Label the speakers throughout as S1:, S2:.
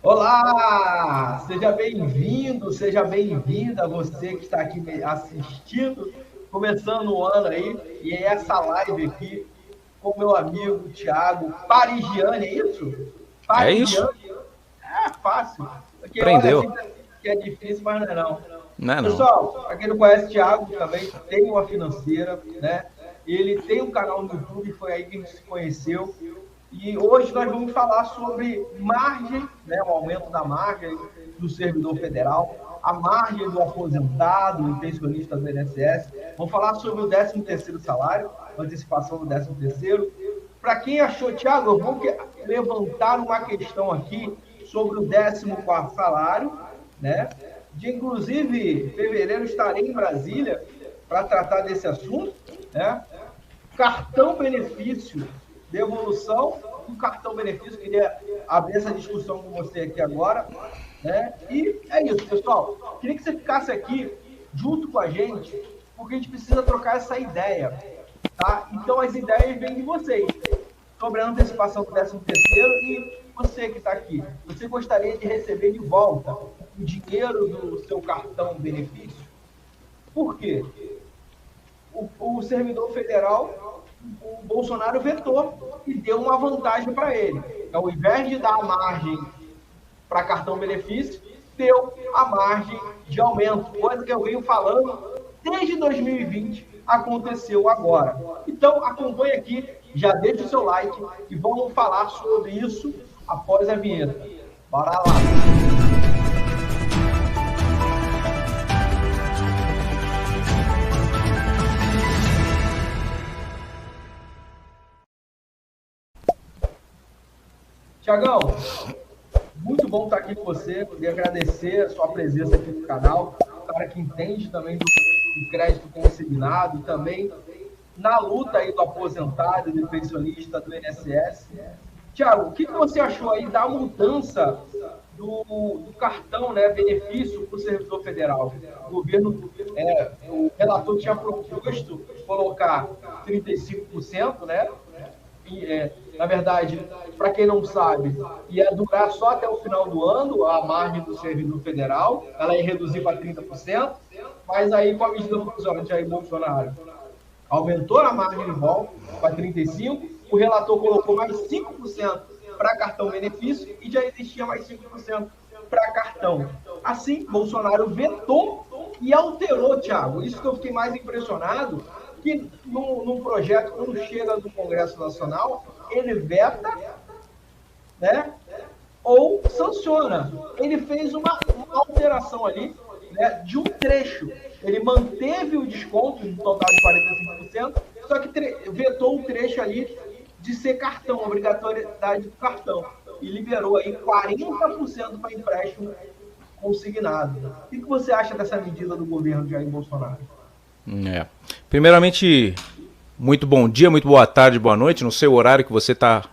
S1: Olá! Seja bem-vindo, seja bem-vinda você que está aqui me assistindo, começando o ano aí, e é essa live aqui com meu amigo Thiago Parigiani, é isso?
S2: É isso.
S1: Parigiani? É fácil, porque olha
S2: Aprendeu.
S1: assim que é difícil, mas não é não.
S2: Não é não.
S1: Pessoal, para quem não conhece, Thiago também tem uma financeira, né? Ele tem um canal no YouTube, foi aí que a gente se conheceu. E hoje nós vamos falar sobre margem, né, o aumento da margem do servidor federal, a margem do aposentado e pensionista do INSS. Vamos falar sobre o 13º salário, antecipação do 13º. Para quem achou, Thiago, eu vou levantar uma questão aqui sobre o 14º salário, né? Inclusive, em fevereiro estarei em Brasília para tratar desse assunto, né? Cartão benefício, devolução do cartão benefício, queria abrir essa discussão com você aqui agora, né? E é isso, pessoal. Queria que você ficasse aqui junto com a gente, porque a gente precisa trocar essa ideia, tá? Então as ideias vêm de vocês sobre a antecipação do 13º e você que está aqui, você gostaria de receber de volta o dinheiro do seu cartão benefício? Por quê? O servidor federal, o Bolsonaro vetou e deu uma vantagem para ele. Ao invés de dar a margem para cartão benefício, deu a margem de aumento, coisa que eu venho falando desde 2020, aconteceu agora. Então, acompanhe aqui, já deixa o seu like e vamos falar sobre isso após a vinheta. Bora lá! Tiagão, muito bom estar aqui com você. Queria agradecer a sua presença aqui no canal. Um cara que entende também do crédito consignado, também na luta aí do aposentado e do pensionista do INSS. Tiago, o que você achou aí da mudança do cartão, né, benefício para o servidor federal? O governo, o relator tinha proposto colocar 35%, né? Na verdade, para quem não sabe, ia durar só até o final do ano a margem do servidor federal, ela ia reduzir para 30%, mas aí com a medida provisória de Jair Bolsonaro, aumentou a margem de volta para 35%, o relator colocou mais 5% para cartão benefício e já existia mais 5% para cartão. Assim, Bolsonaro vetou e alterou, Thiago. Isso que eu fiquei mais impressionado, que num projeto, quando chega do Congresso Nacional, ele veta, né, ou sanciona. Ele fez uma alteração ali, né, de um trecho. Ele manteve o desconto no total de 45%, só que vetou o trecho ali de ser cartão, obrigatoriedade do cartão. E liberou aí 40% para empréstimo consignado. O que você acha dessa medida do governo de Jair Bolsonaro?
S2: Primeiramente, muito bom dia, muito boa tarde, boa noite, no seu horário que você está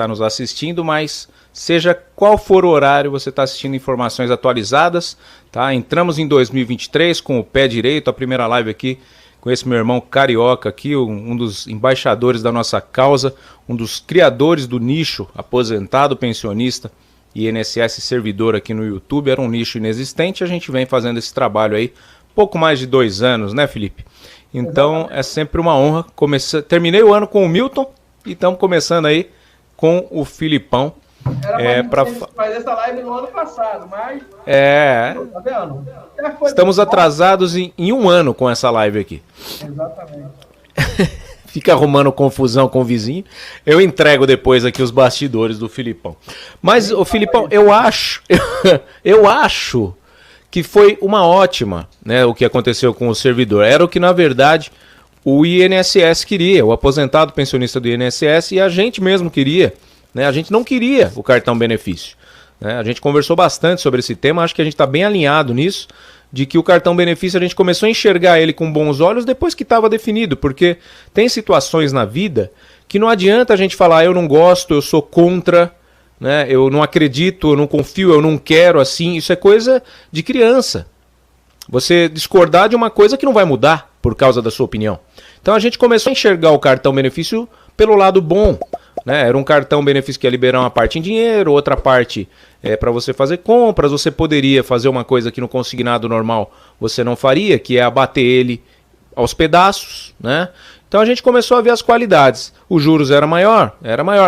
S2: nos assistindo, mas seja qual for o horário, você está assistindo informações atualizadas, tá? Entramos em 2023 com o pé direito, a primeira live aqui com esse meu irmão carioca aqui, um dos embaixadores da nossa causa, um dos criadores do nicho aposentado, pensionista e INSS servidor aqui no YouTube. Era um nicho inexistente, a gente vem fazendo esse trabalho aí pouco mais de 2 anos, né, Felipe? Então é sempre uma honra. Terminei o ano com o Milton e estamos começando aí com o Filipão.
S1: Era pra fazer essa live no ano passado, mas... Tá vendo?
S2: Estamos atrasados em um ano com essa live aqui.
S1: Exatamente.
S2: Fica arrumando confusão com o vizinho. Eu entrego depois aqui os bastidores do Filipão. Mas, o Filipão, eu acho que foi uma ótima, né, o que aconteceu com o servidor. Era o que, na verdade, o INSS queria, o aposentado pensionista do INSS, e a gente mesmo queria, né? A gente não queria o cartão benefício, né? A gente conversou bastante sobre esse tema, acho que a gente está bem alinhado nisso, de que o cartão benefício a gente começou a enxergar ele com bons olhos depois que estava definido, porque tem situações na vida que não adianta a gente falar, eu não gosto, eu sou contra, né? Eu não acredito, eu não confio, eu não quero, assim. Isso é coisa de criança. Você discordar de uma coisa que não vai mudar por causa da sua opinião. Então a gente começou a enxergar o cartão benefício pelo lado bom, né? Era um cartão benefício que ia liberar uma parte em dinheiro, outra parte para você fazer compras. Você poderia fazer uma coisa que no consignado normal você não faria, que é abater ele aos pedaços, né? Então a gente começou a ver as qualidades. Os juros era maior,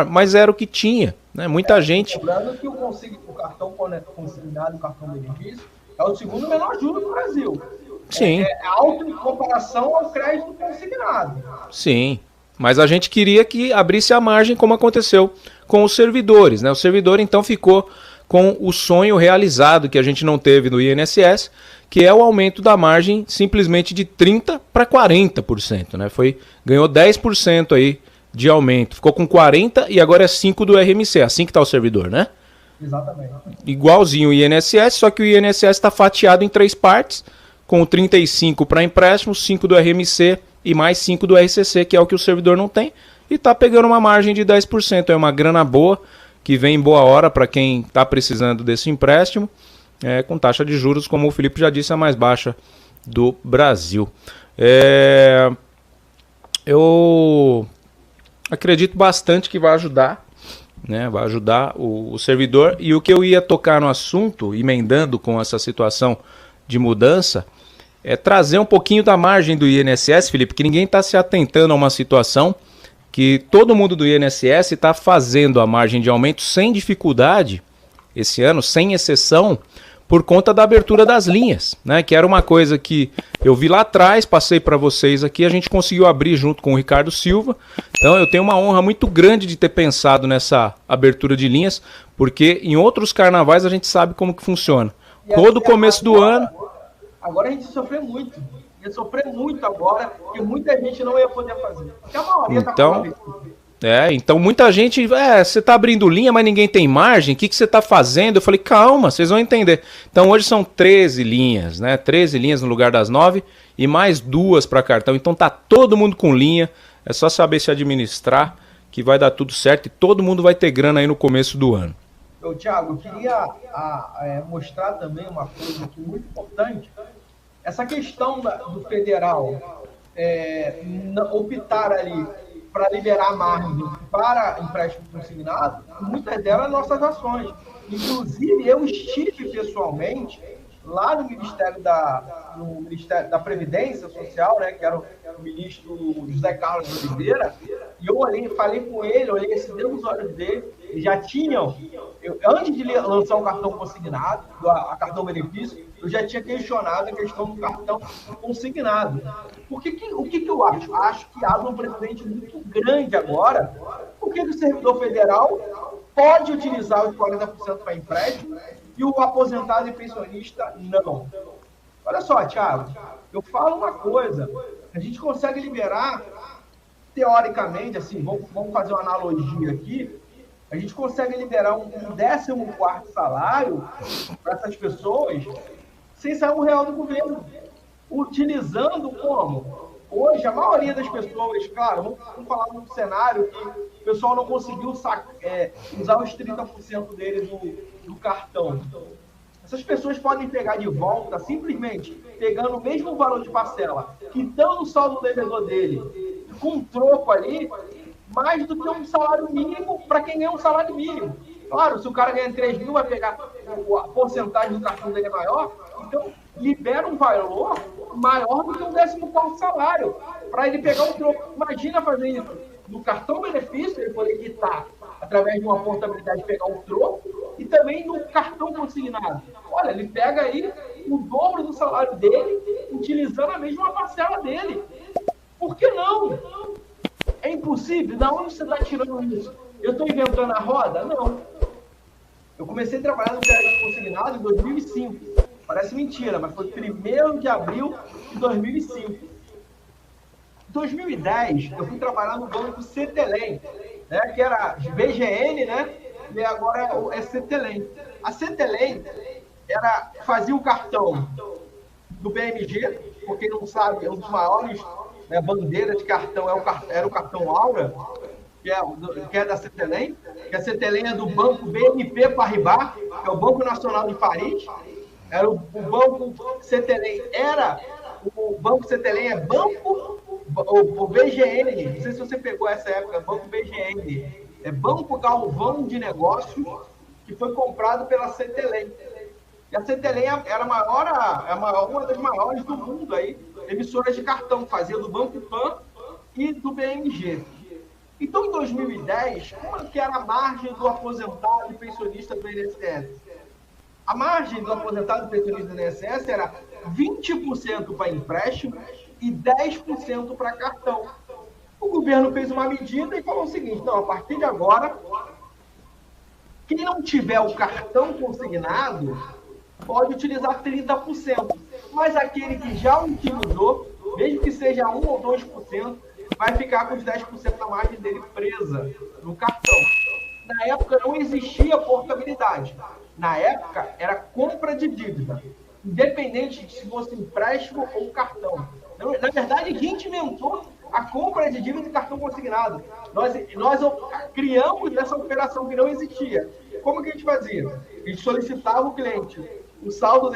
S2: mas era o que tinha, né? Muita gente...
S1: Lembrando que o cartão consignado, o cartão benefício, é o segundo menor juro do Brasil.
S2: Sim.
S1: É alto em comparação ao crédito consignado.
S2: Sim, mas a gente queria que abrisse a margem, como aconteceu com os servidores, né? O servidor então ficou com o sonho realizado que a gente não teve no INSS, que é o aumento da margem simplesmente de 30% para 40%, né? Ganhou 10% aí de aumento, ficou com 40% e agora é 5% do RMC, assim que está o servidor, né?
S1: Exatamente.
S2: Igualzinho o INSS, só que o INSS está fatiado em 3 partes, com 35% para empréstimo, 5% do RMC e mais 5% do RCC, que é o que o servidor não tem, e está pegando uma margem de 10%, é uma grana boa, que vem em boa hora para quem está precisando desse empréstimo, com taxa de juros, como o Felipe já disse, a mais baixa do Brasil. Eu acredito bastante que vai ajudar, né? Vai ajudar o servidor. E o que eu ia tocar no assunto, emendando com essa situação de mudança, é trazer um pouquinho da margem do INSS, Felipe, que ninguém está se atentando a uma situação que todo mundo do INSS está fazendo a margem de aumento sem dificuldade, esse ano, sem exceção, por conta da abertura das linhas, né? Que era uma coisa que eu vi lá atrás, passei para vocês aqui, a gente conseguiu abrir junto com o Ricardo Silva. Então eu tenho uma honra muito grande de ter pensado nessa abertura de linhas, porque em outros carnavais a gente sabe como que funciona. Todo começo do ano...
S1: Agora a gente sofreu muito. Ia sofrer muito agora, que muita gente não ia poder fazer. Porque a maioria
S2: então muita gente, você está abrindo linha, mas ninguém tem margem, o que você está fazendo? Eu falei, calma, vocês vão entender. Então hoje são 13 linhas, né? 13 linhas no lugar das 9 e mais 2 para cartão. Então tá todo mundo com linha, é só saber se administrar que vai dar tudo certo e todo mundo vai ter grana aí no começo do ano.
S1: Thiago, eu queria mostrar também uma coisa aqui muito importante. Essa questão do federal optar ali para liberar margem para empréstimo consignado, muitas delas nossas ações. Inclusive, eu estive pessoalmente lá no Ministério da Previdência Social, né, que era o ministro José Carlos de Oliveira, e eu falei com ele, olhei assim, dentro dos olhos dele, e já tinham, antes de lançar o cartão consignado, a cartão benefício, eu já tinha questionado a questão do cartão consignado. O que eu acho? Acho que há um precedente muito grande agora, porque o servidor federal pode utilizar os 40% para empréstimo e o aposentado e pensionista não. Olha só, Thiago, eu falo uma coisa, a gente consegue liberar, teoricamente, assim, vamos fazer uma analogia aqui, a gente consegue liberar um 14º salário para essas pessoas sem sair R$1 do governo. Utilizando como? Hoje, a maioria das pessoas, claro, vamos falar num cenário que o pessoal não conseguiu usar os 30% dele do cartão. Essas pessoas podem pegar de volta, simplesmente pegando o mesmo valor de parcela, quitando o saldo do devedor dele, com um troco ali, mais do que um salário mínimo para quem ganha um salário mínimo. Claro, se o cara ganha 3 mil, vai pegar a porcentagem do cartão dele é maior, então libera um valor maior do que um 14º salário, para ele pegar um troco. Imagina fazer isso no cartão benefício, ele poder quitar através de uma portabilidade, pegar um troco, e também no cartão consignado. Olha, ele pega aí o dobro do salário dele, utilizando a mesma parcela dele. Por que não? É impossível? Da onde você está tirando isso? Eu estou inventando a roda? Não. Eu comecei a trabalhar no crédito consignado em 2005. Parece mentira, mas foi 1º de abril de 2005. Em 2010, eu fui trabalhar no banco Cetelem, né, que era BGN, né, e agora é Cetelem. A Cetelem fazia o cartão do BMG, porque não sabe, é um dos maiores bandeiras de cartão, era o cartão Aura, que é da Cetelem, que a Cetelem é do Banco BNP Paribas, que é o Banco Nacional de Paris. Era o Banco Cetelem, o Banco Cetelem o BGN, não sei se você pegou essa época, Banco BGN, Banco Galvão de Negócios, que foi comprado pela Cetelem. E a Cetelem era uma das maiores do mundo aí, emissoras de cartão, fazia do Banco Pan e do BMG. Então, em 2010, como que era a margem do aposentado e pensionista do INSS? A margem do aposentado e pensionista do INSS era 20% para empréstimo e 10% para cartão. O governo fez uma medida e falou o seguinte: não, a partir de agora, quem não tiver o cartão consignado pode utilizar 30%, mas aquele que já utilizou, mesmo que seja 1 ou 2%, vai ficar com os 10% da margem dele presa no cartão. Na época não existia portabilidade. Na época era compra de dívida, independente de se fosse empréstimo ou cartão. Na verdade, a gente inventou a compra de dívida de cartão consignado. Nós criamos essa operação que não existia. Como que a gente fazia? A gente solicitava o cliente o saldo,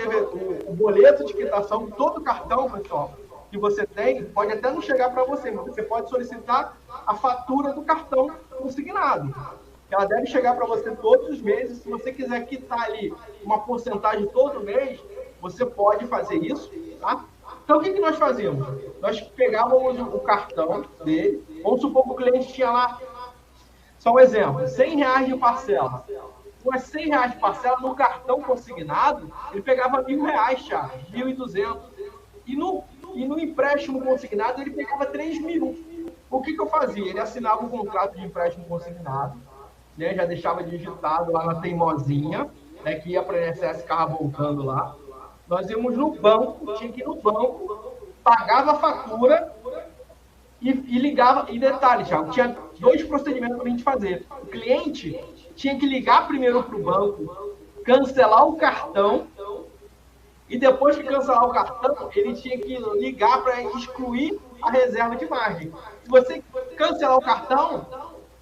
S1: o boleto de quitação, todo cartão, pessoal, que você tem, pode até não chegar para você, mas você pode solicitar a fatura do cartão consignado. Ela deve chegar para você todos os meses. Se você quiser quitar ali uma porcentagem todo mês, você pode fazer isso, tá? Então, o que nós fazíamos? Nós pegávamos o cartão dele, vamos supor que o cliente tinha lá, só um exemplo, R$100 de parcela. Com as R$100 de parcela no cartão consignado, ele pegava R$1.000, Thiago, 1.200. E no empréstimo consignado, ele pegava 3.000. O que eu fazia? Ele assinava um contrato de empréstimo consignado, né, já deixava digitado lá na teimosinha, né, que ia para o INSS, ficava voltando lá. Nós íamos no banco, tinha que ir no banco, pagava a fatura e ligava. E detalhe, Thiago, tinha 2 procedimentos para a gente fazer. O cliente tinha que ligar primeiro para o banco, cancelar o cartão, e depois que cancelar o cartão, ele tinha que ligar para excluir a reserva de margem. Se você cancelar o cartão,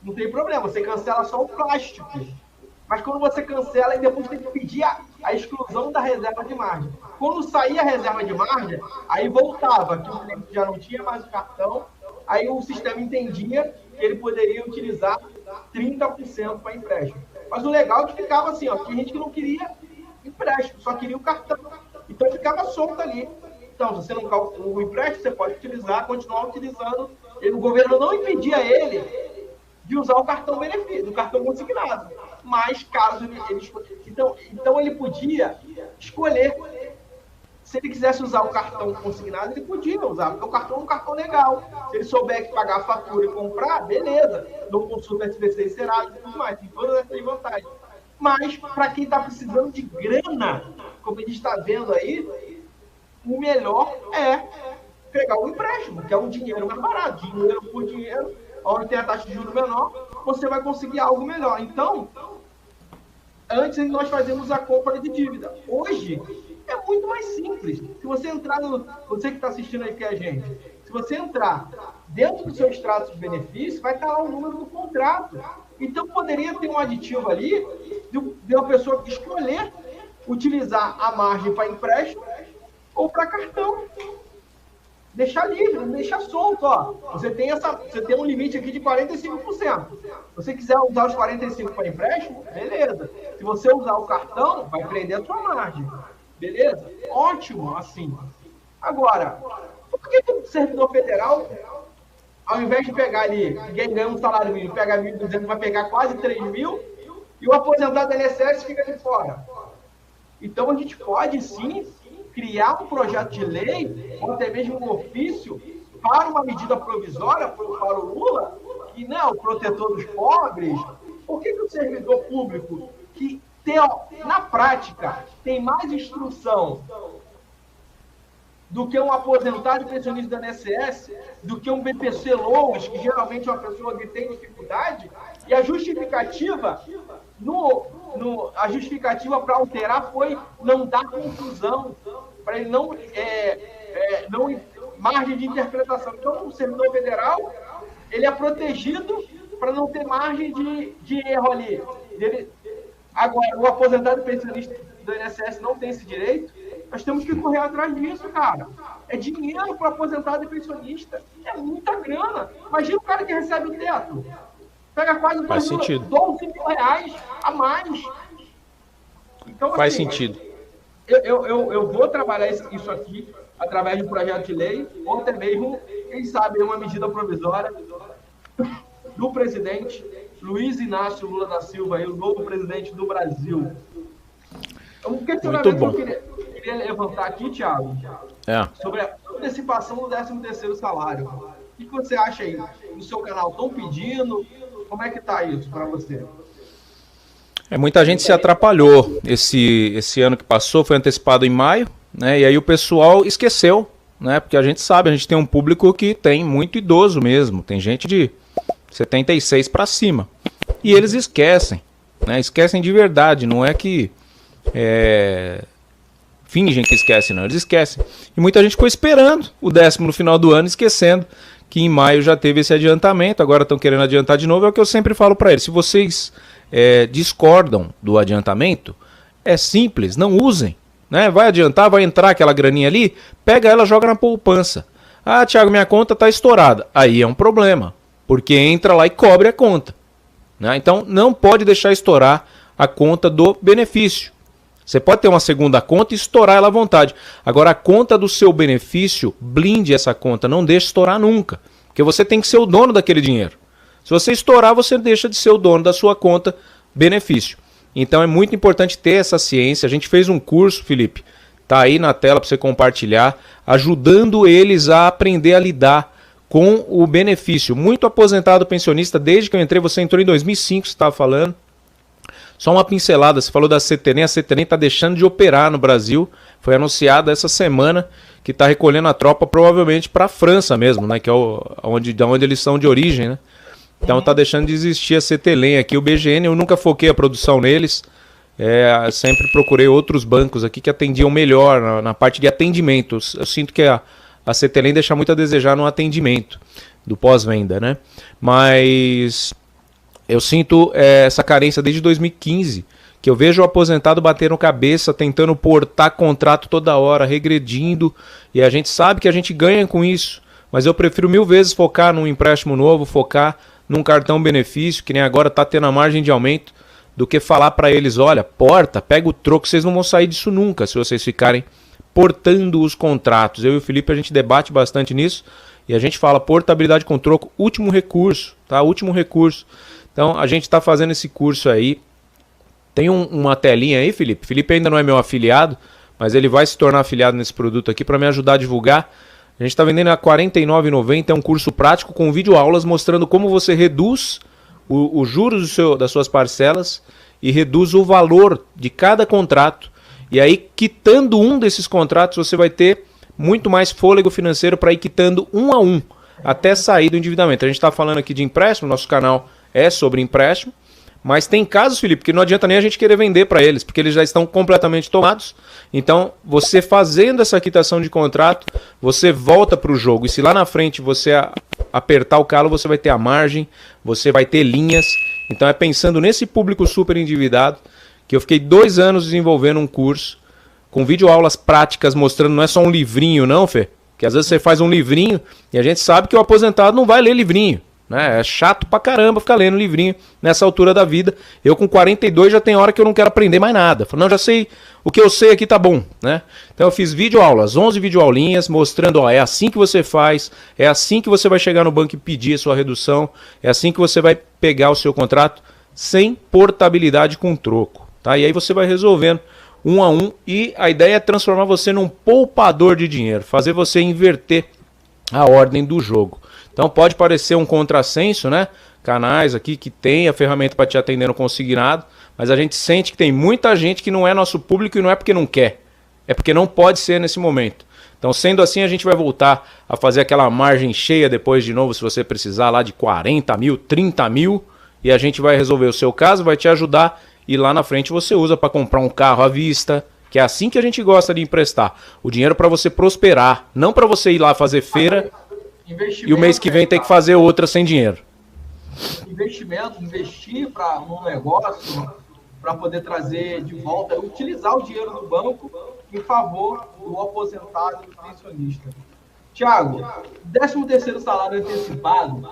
S1: não tem problema, você cancela só o plástico. Mas quando você cancela, depois tem que pedir a exclusão da reserva de margem. Quando saía a reserva de margem, aí voltava, que o cliente já não tinha mais o cartão, aí o sistema entendia que ele poderia utilizar 30% para empréstimo. Mas o legal é que ficava assim, ó, tinha gente que não queria empréstimo, só queria o cartão. Então ficava solto ali. Então, se você não calcula o empréstimo, você pode utilizar, continuar utilizando. O governo não impedia ele de usar o cartão benefício, do cartão consignado. Mas caso ele então ele podia escolher. Se ele quisesse usar o cartão consignado, ele podia usar, porque o cartão é um cartão legal. Se ele souber que pagar a fatura e comprar, beleza. Não consulta SPC e Serasa e tudo mais. Tem todas essas vantagens. Mas, para quem está precisando de grana, como a gente está vendo aí, o melhor é pegar o empréstimo, que é um dinheiro mais barato. Dinheiro por dinheiro, onde tem a taxa de juros menor, você vai conseguir algo melhor. Então, antes nós fazíamos a compra de dívida. Hoje, é muito mais simples. Se você entrar você que está assistindo aí com a gente, se você entrar dentro do seu extrato de benefício, vai estar lá o número do contrato. Então, poderia ter um aditivo ali de uma pessoa escolher utilizar a margem para empréstimo ou para cartão. Deixar livre, não deixar solto. Ó. Você tem um limite aqui de 45%. Se você quiser usar os 45% para empréstimo, beleza. Se você usar o cartão, vai prender a sua margem. Beleza? Ótimo, assim. Agora, por que o servidor federal, ao invés de pegar ali, quem ganha um salário mínimo, pega 1.200, vai pegar quase 3.000, e o aposentado da INSS fica de fora? Então, a gente pode, sim, criar um projeto de lei, ou até mesmo um ofício, para uma medida provisória para o Lula, que não é o protetor dos pobres. Por que o servidor público, que na prática tem mais instrução do que um aposentado e pensionista da INSS, do que um BPC Loas, que geralmente é uma pessoa que tem dificuldade, e a justificativa para alterar foi não dar confusão, para ele não margem de interpretação. Então, o servidor federal, ele é protegido para não ter margem de erro ali. Agora, o aposentado e pensionista do INSS não tem esse direito. Nós temos que correr atrás disso, cara. É dinheiro para o aposentado e pensionista. É muita grana. Imagina o cara que recebe o teto. Pega quase
S2: Faz sentido.
S1: 12 mil reais a mais. Então,
S2: Faz
S1: assim,
S2: sentido.
S1: Eu vou trabalhar isso aqui através de um projeto de lei, ou até mesmo, quem sabe, uma medida provisória do presidente Luiz Inácio Lula da Silva, aí, o novo presidente do Brasil. Um questionamento que eu queria levantar aqui, Thiago, sobre a antecipação do 13º salário. O que você acha aí? No seu canal estão pedindo? Como é que está isso para você?
S2: Muita gente se atrapalhou. Esse ano que passou foi antecipado em maio, né? E aí o pessoal esqueceu, né? Porque a gente sabe, a gente tem um público que tem muito idoso mesmo. Tem gente de 76 para cima. E eles esquecem, né? Esquecem de verdade. Não é que fingem que esquecem, não. Eles esquecem. E muita gente ficou esperando o 10º no final do ano, esquecendo que em maio já teve esse adiantamento. Agora estão querendo adiantar de novo. É o que eu sempre falo para eles. Se vocês discordam do adiantamento, é simples, não usem, né? Vai adiantar, vai entrar aquela graninha ali, pega ela, joga na poupança. Ah, Thiago, minha conta está estourada. Aí é um problema, porque entra lá e cobre a conta, né? Então não pode deixar estourar a conta do benefício. Você pode ter uma segunda conta e estourar ela à vontade. Agora a conta do seu benefício, blinde essa conta, não deixe estourar nunca, porque você tem que ser o dono daquele dinheiro. Se você estourar, você deixa de ser o dono da sua conta benefício. Então é muito importante ter essa ciência. A gente fez um curso, Felipe, tá aí na tela para você compartilhar, ajudando eles a aprender a lidar com o benefício. Muito aposentado pensionista, desde que eu entrei, você entrou em 2005, você estava falando. Só uma pincelada, você falou da CTNEM, a CTNEM está deixando de operar no Brasil. Foi anunciada essa semana que está recolhendo a tropa provavelmente para a França mesmo, né? Que é onde eles são de origem, né? Então tá deixando de existir a CTLEM aqui. O BGN, eu nunca foquei a produção neles. Sempre procurei outros bancos aqui que atendiam melhor na parte de atendimento. Eu sinto que a CTLEM deixa muito a desejar no atendimento do pós-venda, né? Mas eu sinto essa carência desde 2015, que eu vejo o aposentado batendo cabeça, tentando portar contrato toda hora, regredindo, e a gente sabe que a gente ganha com isso. Mas eu prefiro 1000 vezes focar num empréstimo novo, focar num cartão benefício, que nem agora está tendo a margem de aumento, do que falar para eles, olha, porta, pega o troco, vocês não vão sair disso nunca, se vocês ficarem portando os contratos. Eu e o Felipe, a gente debate bastante nisso, e a gente fala, portabilidade com troco, último recurso, tá? Último recurso. Então, a gente está fazendo esse curso aí. Tem uma telinha aí, Felipe. Felipe ainda não é meu afiliado, mas ele vai se tornar afiliado nesse produto aqui para me ajudar a divulgar. A gente está vendendo a R$ 49,90, é um curso prático com videoaulas mostrando como você reduz os juros das suas parcelas e reduz o valor de cada contrato. E aí, quitando um desses contratos, você vai ter muito mais fôlego financeiro para ir quitando um a um, até sair do endividamento. A gente está falando aqui de empréstimo, nosso canal é sobre empréstimo, mas tem casos, Felipe, que não adianta nem a gente querer vender para eles, porque eles já estão completamente tomados. Então, você fazendo essa quitação de contrato, você volta para o jogo. E se lá na frente você apertar o calo, você vai ter a margem, você vai ter linhas. Então, é pensando nesse público super endividado que eu fiquei 2 anos desenvolvendo um curso com videoaulas práticas mostrando, não é só um livrinho não, Fê? Que às vezes você faz um livrinho e a gente sabe que o aposentado não vai ler livrinho. É chato pra caramba ficar lendo livrinho nessa altura da vida. Eu com 42 já tem hora que eu não quero aprender mais nada. Não, já sei, o que eu sei aqui tá bom, né? Então eu fiz videoaulas, 11 videoaulinhas mostrando, ó, é assim que você faz, é assim que você vai chegar no banco e pedir a sua redução, é assim que você vai pegar o seu contrato sem portabilidade com troco, tá? E aí você vai resolvendo um a um e a ideia é transformar você num poupador de dinheiro, fazer você inverter a ordem do jogo. Então pode parecer um contrassenso, né? Canais aqui que tem a ferramenta para te atender no consignado, mas a gente sente que tem muita gente que não é nosso público e não é porque não quer, é porque não pode ser nesse momento. Então, sendo assim, a gente vai voltar a fazer aquela margem cheia depois de novo, se você precisar lá de 40 mil, 30 mil, e a gente vai resolver o seu caso, vai te ajudar e lá na frente você usa para comprar um carro à vista, que é assim que a gente gosta de emprestar. O dinheiro para você prosperar, não para você ir lá fazer feira e o mês que vem ter que fazer outra sem dinheiro.
S1: Investir para um negócio, para poder trazer de volta, utilizar o dinheiro do banco em favor do aposentado e do pensionista. Tiago, 13º salário antecipado,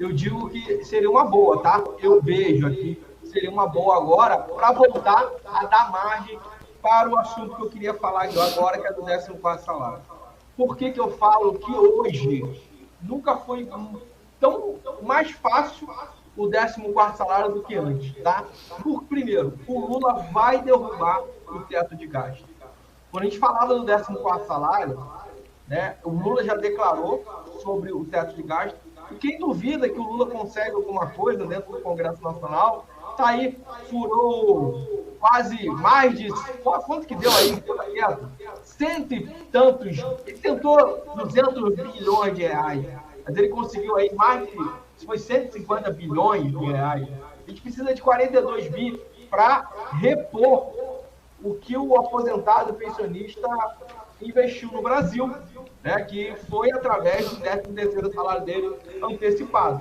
S1: eu digo que seria uma boa, tá? Eu vejo aqui, seria uma boa agora para voltar a dar margem para o assunto que eu queria falar agora, que é do 14º salário. Por que eu falo que hoje nunca foi tão mais fácil o 14º salário do que antes, tá? Primeiro, o Lula vai derrubar o teto de gasto. Quando a gente falava do 14º salário, né, o Lula já declarou sobre o teto de gasto. E quem duvida que o Lula consegue alguma coisa dentro do Congresso Nacional, tá aí, furou quase mais de... Quanto que deu aí? Cento e tantos... Ele tentou 200 bilhões de reais, mas ele conseguiu aí mais de... Foi 150 bilhões de reais. A gente precisa de 42 bi para repor o que o aposentado pensionista investiu no Brasil, né, que foi através do 13º salário dele antecipado.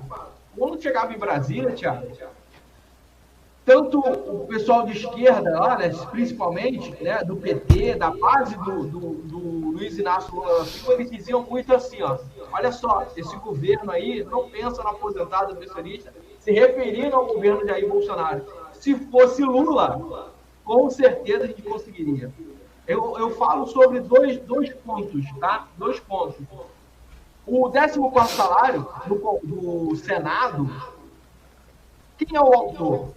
S1: Quando chegava em Brasília, Thiago, tanto o pessoal de esquerda lá, né, principalmente, né, do PT, da base do Luiz Inácio Lula da Silva, eles diziam muito assim, ó, olha só, esse governo aí não pensa no aposentado pensionista, se referindo ao governo de Jair Bolsonaro. Se fosse Lula, com certeza a gente conseguiria. Eu falo sobre dois pontos, tá? 2 pontos. O 14º salário do Senado, quem é o autor?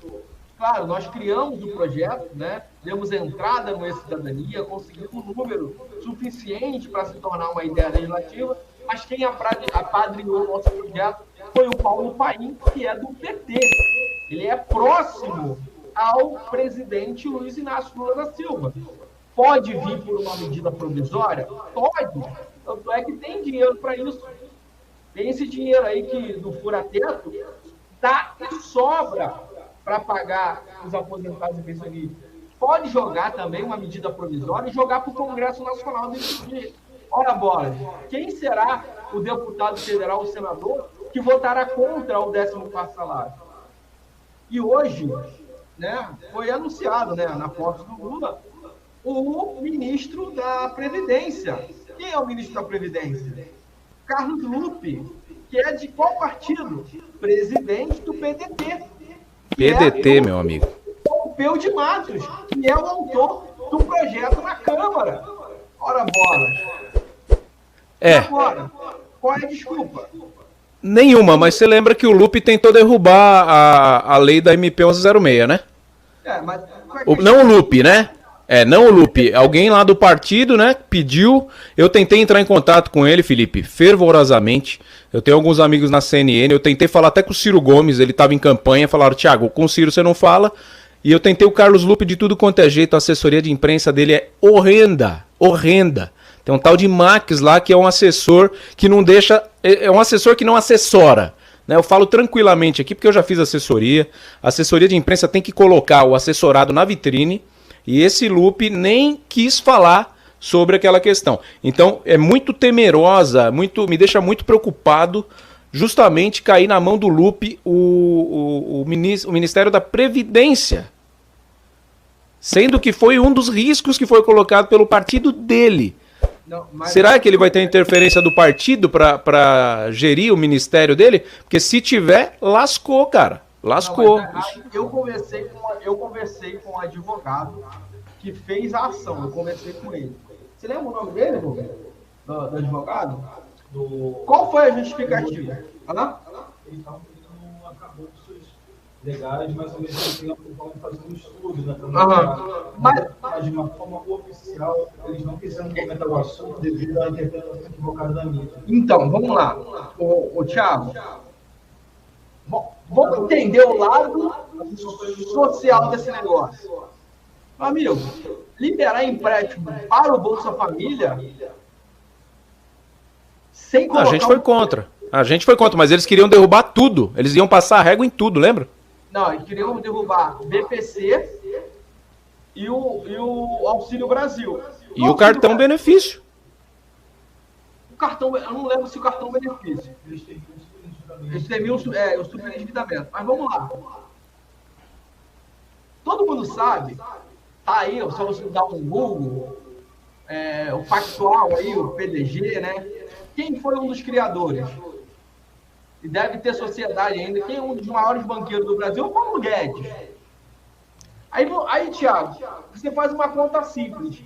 S1: Claro, nós criamos o projeto, né? Demos entrada no E-Cidadania, conseguimos um número suficiente para se tornar uma ideia legislativa, mas quem apadrinhou o nosso projeto foi o Paulo Paim, que é do PT. Ele é próximo ao presidente Luiz Inácio Lula da Silva. Pode vir por uma medida provisória? Pode. Tanto é que tem dinheiro para isso. Tem esse dinheiro aí que do fura-teto dá e sobra para pagar os aposentados e pensionistas. Pode jogar também uma medida provisória e jogar para o Congresso Nacional decidir. Ora, bola, quem será o deputado federal ou senador que votará contra o 14º salário? E hoje, né, foi anunciado, né, na posse do Lula, o ministro da Previdência. Quem é o ministro da Previdência? Carlos Lupe, que é de qual partido? Presidente do PDT.
S2: PDT, meu amigo.
S1: Pompeu de Matos, que é o autor do projeto na Câmara. Ora, bola.
S2: É.
S1: Agora, qual é a desculpa?
S2: Nenhuma, mas você lembra que o Lupe tentou derrubar a lei da MP 1106, né?
S1: Mas...
S2: Não o Lupe, né? Não o Lupe. Alguém lá do partido, né, pediu. Eu tentei entrar em contato com ele, Felipe, fervorosamente. Eu tenho alguns amigos na CNN. Eu tentei falar até com o Ciro Gomes. Ele estava em campanha. Falaram, Thiago, com o Ciro você não fala. E eu tentei o Carlos Lupe de tudo quanto é jeito. A assessoria de imprensa dele é horrenda. Horrenda. Tem um tal de Max lá que é um assessor que não deixa... É um assessor que não assessora. Né? Eu falo tranquilamente aqui porque eu já fiz assessoria. A assessoria de imprensa tem que colocar o assessorado na vitrine. E esse Lupe nem quis falar sobre aquela questão. Então, é muito temerosa, me deixa muito preocupado justamente cair na mão do Lupe o Ministério da Previdência. Sendo que foi um dos riscos que foi colocado pelo partido dele. Não, será que ele vai ter interferência do partido para gerir o ministério dele? Porque se tiver, lascou, cara. Lascou.
S1: Não, eu conversei com um advogado que fez a ação. Eu conversei com ele. Você lembra o nome dele, do advogado? Qual foi a justificativa?
S3: Ele estava pedindo acabouços legais, mas ao mesmo tempo vão fazer um estudo, né? Mas de uma forma oficial, eles não quiseram comentar o assunto devido à interpretação equivocada da mídia.
S1: Então, vamos lá. O Thiago. Vamos entender o lado social desse negócio. Amigo, liberar empréstimo para o Bolsa Família sem colocar...
S2: A gente foi contra. A gente foi contra, mas eles queriam derrubar tudo. Eles iam passar a régua em tudo, lembra?
S1: Não, eles queriam derrubar BPC e o Auxílio Brasil.
S2: E o cartão benefício.
S1: O cartão, eu não lembro se o cartão benefício. Eles temiam o superendividamento. Mas vamos lá. Todo mundo sabe, tá aí, só você dar um Google, o Factual aí, o PDG, né? Quem foi um dos criadores? e deve ter sociedade ainda, quem é um dos maiores banqueiros do Brasil? É o Paulo Guedes. Aí, Thiago, você faz uma conta simples.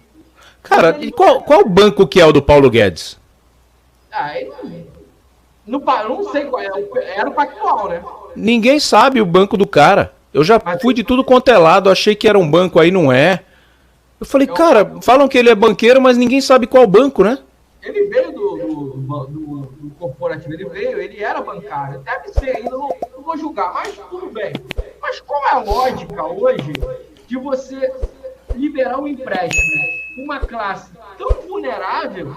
S2: Cara, e qual banco que é o do Paulo Guedes?
S1: Não sei qual é, era o Pactual, né?
S2: Ninguém sabe o banco do cara. Eu já fui de tudo quanto é lado, achei que era um banco, aí não é. Eu falei, cara, falam que ele é banqueiro, mas ninguém sabe qual banco, né?
S1: Ele veio do corporativo, ele era bancário. Deve ser ainda, não vou julgar, mas tudo bem. Mas qual é a lógica hoje de você liberar um empréstimo uma classe tão vulnerável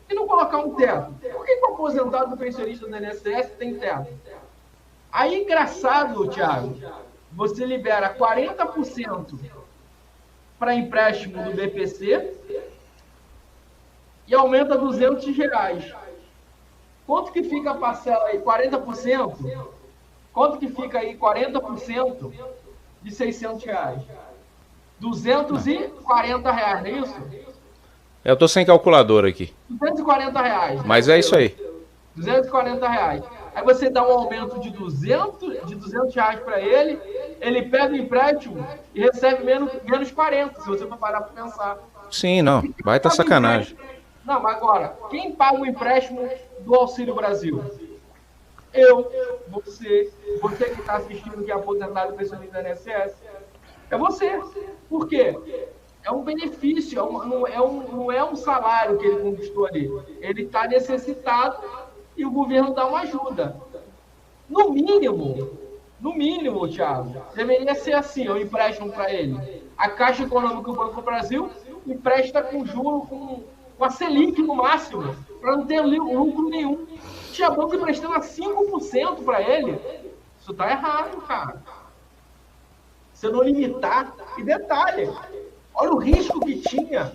S1: e não colocar um teto? Por que o aposentado do pensionista do INSS tem teto? Aí, engraçado, Thiago, você libera 40% para empréstimo do BPC e aumenta R$200. Quanto que fica a parcela aí? 40%? Quanto que fica aí 40% de R$600? R$240, não é isso?
S2: Eu tô sem calculadora aqui.
S1: R$240.
S2: Mas é isso aí.
S1: R$240. Aí você dá um aumento de R$200 para ele, ele pega o empréstimo e recebe menos 40, se você for parar para pensar.
S2: Sim, não. Vai tá sacanagem.
S1: Não, mas agora, quem paga o empréstimo do Auxílio Brasil? Eu, você que está assistindo, que é aposentado pensionista da INSS, é você. Por quê? É um benefício, não é um salário que ele conquistou ali. Ele está necessitado e o governo dá uma ajuda. No mínimo, Thiago, deveria ser assim, o empréstimo para ele. A Caixa Econômica do Banco do Brasil empresta com juros, com a Selic no máximo, para não ter lucro nenhum. Tinha banco emprestando a 5% para ele. Isso tá errado, cara. Você não limitar. E detalhe, olha o risco que tinha,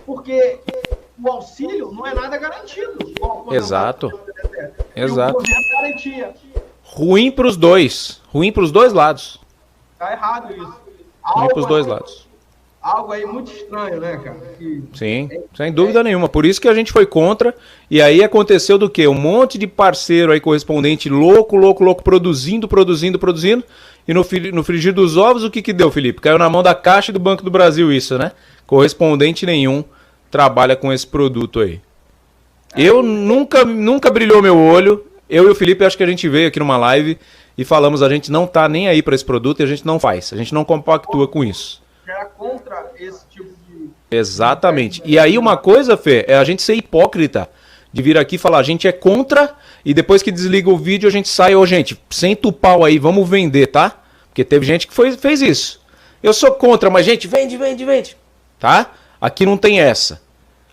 S1: porque o auxílio não é nada garantido.
S2: Exato.
S1: Exato. O governo garantia.
S2: Ruim para os dois lados.
S1: Tá errado isso.
S2: Ruim para os dois lados.
S1: Algo aí muito estranho, né, cara?
S2: Sim, sem dúvida nenhuma. Por isso que a gente foi contra. E aí aconteceu do quê? Um monte de parceiro aí correspondente louco, produzindo. E no frigir dos ovos, o que deu, Felipe? Caiu na mão da Caixa e do Banco do Brasil isso, né? Correspondente nenhum trabalha com esse produto aí. Eu nunca brilhou meu olho. Eu e o Felipe, acho que a gente veio aqui numa live e falamos, a gente não tá nem aí para esse produto e a gente não faz. A gente não compactua com isso.
S1: Era contra esse tipo de...
S2: Exatamente. E aí uma coisa, Fê, é a gente ser hipócrita. De vir aqui e falar, a gente é contra, e depois que desliga o vídeo a gente sai, gente, senta o pau aí, vamos vender, tá? Porque teve gente que fez isso. Eu sou contra, mas gente, vende. Tá? Aqui não tem essa.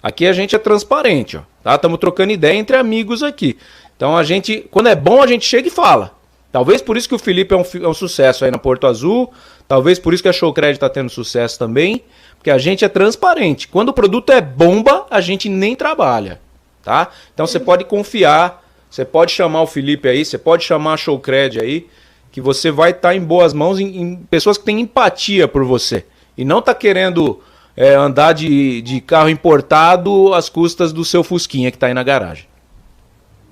S2: Aqui a gente é transparente, ó. Tá? Estamos trocando ideia entre amigos aqui. Então a gente, quando é bom, a gente chega e fala. Talvez por isso que o Felipe é um sucesso aí na Porto Azul, talvez por isso que a Showcred está tendo sucesso também, porque a gente é transparente. Quando o produto é bomba, a gente nem trabalha. Tá? Então você pode confiar, você pode chamar o Felipe aí, você pode chamar a Showcred aí, que você vai estar em boas mãos, em pessoas que têm empatia por você. E não tá querendo andar de carro importado às custas do seu Fusquinha que está aí na garagem.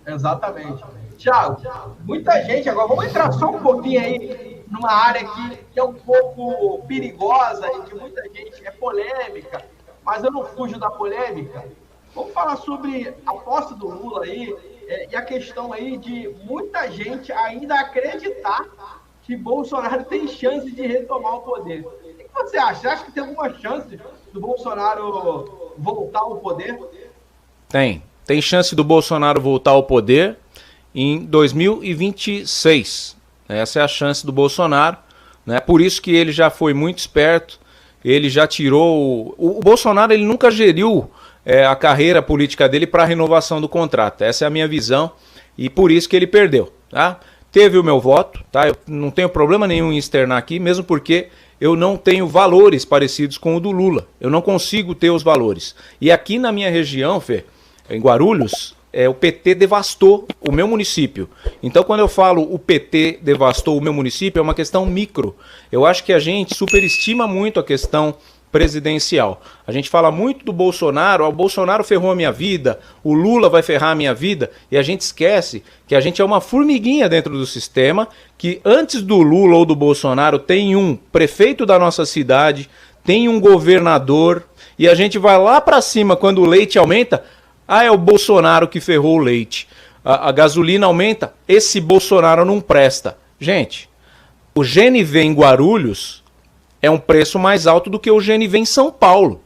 S1: Exatamente. Thiago, muita gente, agora vamos entrar só um pouquinho aí numa área que é um pouco perigosa e que muita gente é polêmica, mas eu não fujo da polêmica. Vamos falar sobre a posse do Lula aí e a questão aí de muita gente ainda acreditar que Bolsonaro tem chance de retomar o poder. O que você acha? Você acha que tem alguma chance do Bolsonaro voltar ao poder?
S2: Tem chance do Bolsonaro voltar ao poder em 2026. Essa é a chance do Bolsonaro, né? Por isso que ele já foi muito esperto, ele já tirou... O Bolsonaro ele nunca geriu a carreira política dele para a renovação do contrato. Essa é a minha visão e por isso que ele perdeu. Tá? Teve o meu voto, tá? Eu não tenho problema nenhum em externar aqui, mesmo porque eu não tenho valores parecidos com o do Lula. Eu não consigo ter os valores. E aqui na minha região, Fê, em Guarulhos, o PT devastou o meu município. Então, quando eu falo o PT devastou o meu município, é uma questão micro. Eu acho que a gente superestima muito a questão presidencial. A gente fala muito do Bolsonaro, o Bolsonaro ferrou a minha vida, o Lula vai ferrar a minha vida, e a gente esquece que a gente é uma formiguinha dentro do sistema, que antes do Lula ou do Bolsonaro tem um prefeito da nossa cidade, tem um governador, e a gente vai lá para cima quando o leite aumenta, é o Bolsonaro que ferrou o leite. A gasolina aumenta, esse Bolsonaro não presta. Gente, o GNV em Guarulhos é um preço mais alto do que o GNV em São Paulo.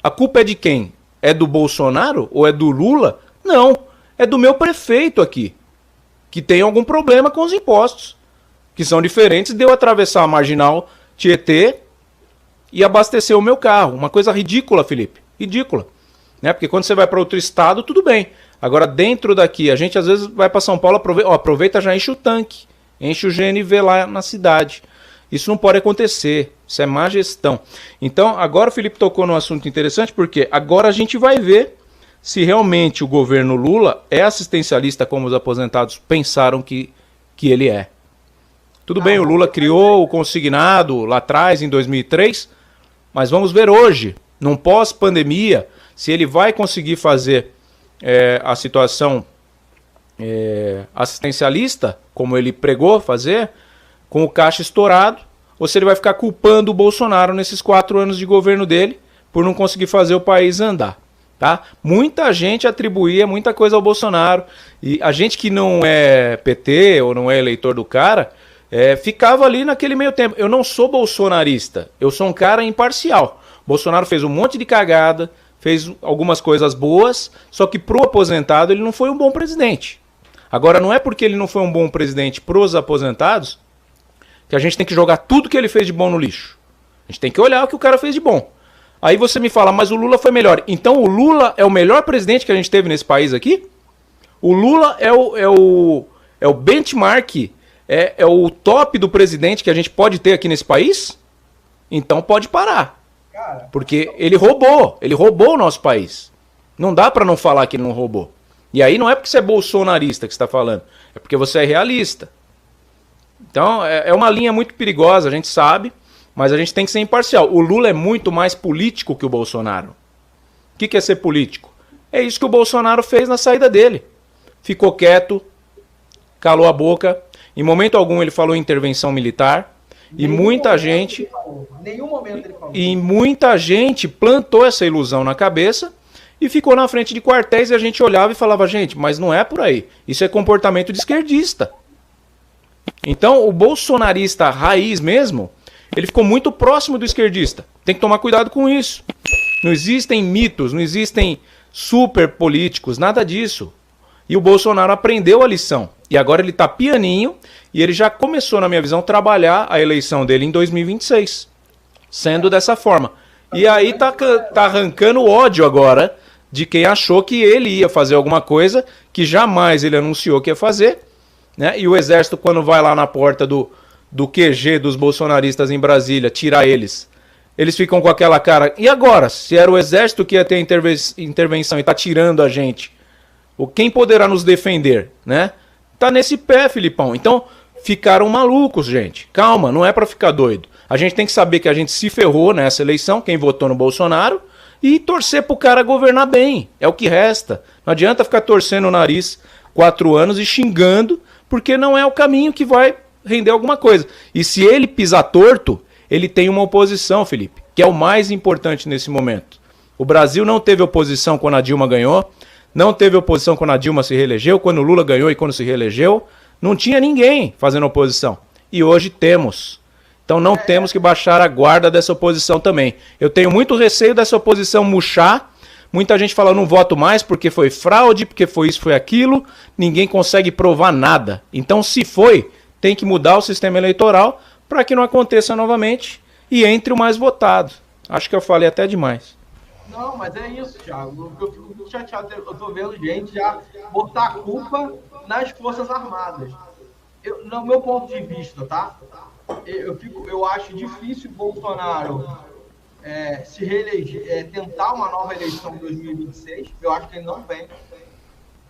S2: A culpa é de quem? É do Bolsonaro ou é do Lula? Não, é do meu prefeito aqui, que tem algum problema com os impostos, que são diferentes de eu atravessar a Marginal Tietê e abastecer o meu carro. Uma coisa ridícula, Felipe, ridícula. Né? Porque quando você vai para outro estado, tudo bem. Agora, dentro daqui, a gente às vezes vai para São Paulo, aproveita, já enche o tanque, enche o GNV lá na cidade. Isso não pode acontecer, isso é má gestão. Então, agora o Felipe tocou num assunto interessante, porque agora a gente vai ver se realmente o governo Lula é assistencialista como os aposentados pensaram que ele é. Tudo bem, o Lula criou o consignado lá atrás, em 2003, mas vamos ver hoje, num pós-pandemia, se ele vai conseguir fazer a situação assistencialista, como ele pregou fazer, com o caixa estourado, ou se ele vai ficar culpando o Bolsonaro nesses 4 anos de governo dele por não conseguir fazer o país andar. Tá? Muita gente atribuía muita coisa ao Bolsonaro, e a gente que não é PT ou não é eleitor do cara, ficava ali naquele meio tempo. Eu não sou bolsonarista, eu sou um cara imparcial. Bolsonaro fez um monte de cagada, fez algumas coisas boas, só que pro aposentado ele não foi um bom presidente. Agora, não é porque ele não foi um bom presidente pros aposentados que a gente tem que jogar tudo que ele fez de bom no lixo. A gente tem que olhar o que o cara fez de bom. Aí você me fala, mas o Lula foi melhor. Então o Lula é o melhor presidente que a gente teve nesse país aqui? O Lula é o benchmark, é o top do presidente que a gente pode ter aqui nesse país? Então pode parar. Porque ele roubou o nosso país. Não dá pra não falar que ele não roubou. E aí não é porque você é bolsonarista que você está falando, é porque você é realista. Então é uma linha muito perigosa, a gente sabe, mas a gente tem que ser imparcial. O Lula é muito mais político que o Bolsonaro. O que é ser político? É isso que o Bolsonaro fez na saída dele. Ficou quieto, calou a boca, em momento algum ele falou em intervenção militar, e muita gente...
S1: Nenhum momento ele falou.
S2: E muita gente plantou essa ilusão na cabeça e ficou na frente de quartéis e a gente olhava e falava, gente, mas não é por aí. Isso é comportamento de esquerdista. Então, o bolsonarista raiz mesmo, ele ficou muito próximo do esquerdista. Tem que tomar cuidado com isso. Não existem mitos, não existem super políticos, nada disso. E o Bolsonaro aprendeu a lição. E agora ele tá pianinho e ele já começou, na minha visão, a trabalhar a eleição dele em 2026. Sendo dessa forma. E aí tá arrancando ódio agora de quem achou que ele ia fazer alguma coisa que jamais ele anunciou que ia fazer. Né? E o exército, quando vai lá na porta do QG dos bolsonaristas em Brasília, tirar eles ficam com aquela cara. E agora? Se era o exército que ia ter intervenção e tá tirando a gente, quem poderá nos defender? Né? Tá nesse pé, Filipão. Então, ficaram malucos, gente. Calma, não é pra ficar doido. A gente tem que saber que a gente se ferrou nessa eleição, quem votou no Bolsonaro, e torcer pro cara governar bem. É o que resta. Não adianta ficar torcendo o nariz 4 anos e xingando, porque não é o caminho que vai render alguma coisa. E se ele pisar torto, ele tem uma oposição, Felipe, que é o mais importante nesse momento. O Brasil não teve oposição quando a Dilma ganhou, não teve oposição quando a Dilma se reelegeu, quando o Lula ganhou e quando se reelegeu. Não tinha ninguém fazendo oposição. E hoje temos. Então não temos que baixar a guarda dessa oposição também. Eu tenho muito receio dessa oposição murchar. Muita gente fala, não voto mais porque foi fraude, porque foi isso, foi aquilo. Ninguém consegue provar nada. Então, se foi, tem que mudar o sistema eleitoral para que não aconteça novamente e entre o mais votado. Acho que eu falei até demais.
S1: Não, mas é isso, Thiago. Eu fico muito chateado. Eu tô vendo gente já botar a culpa nas Forças Armadas. No meu ponto de vista, tá? Eu acho difícil o Bolsonaro se reeleger, tentar uma nova eleição em 2026. Eu acho que ele não vem.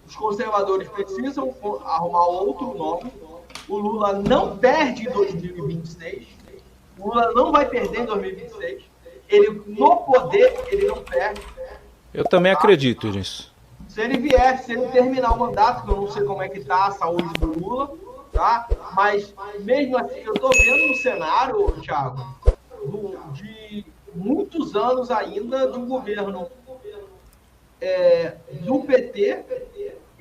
S1: Os conservadores precisam arrumar outro nome. O Lula não perde em 2026. O Lula não vai perder em 2026. Ele, no poder, ele não perde.
S2: Eu também acredito nisso.
S1: Se ele terminar o mandato, que eu não sei como é que tá a saúde do Lula, tá? Mas, mesmo assim, eu tô vendo um cenário, Thiago, de muitos anos ainda de um governo do PT,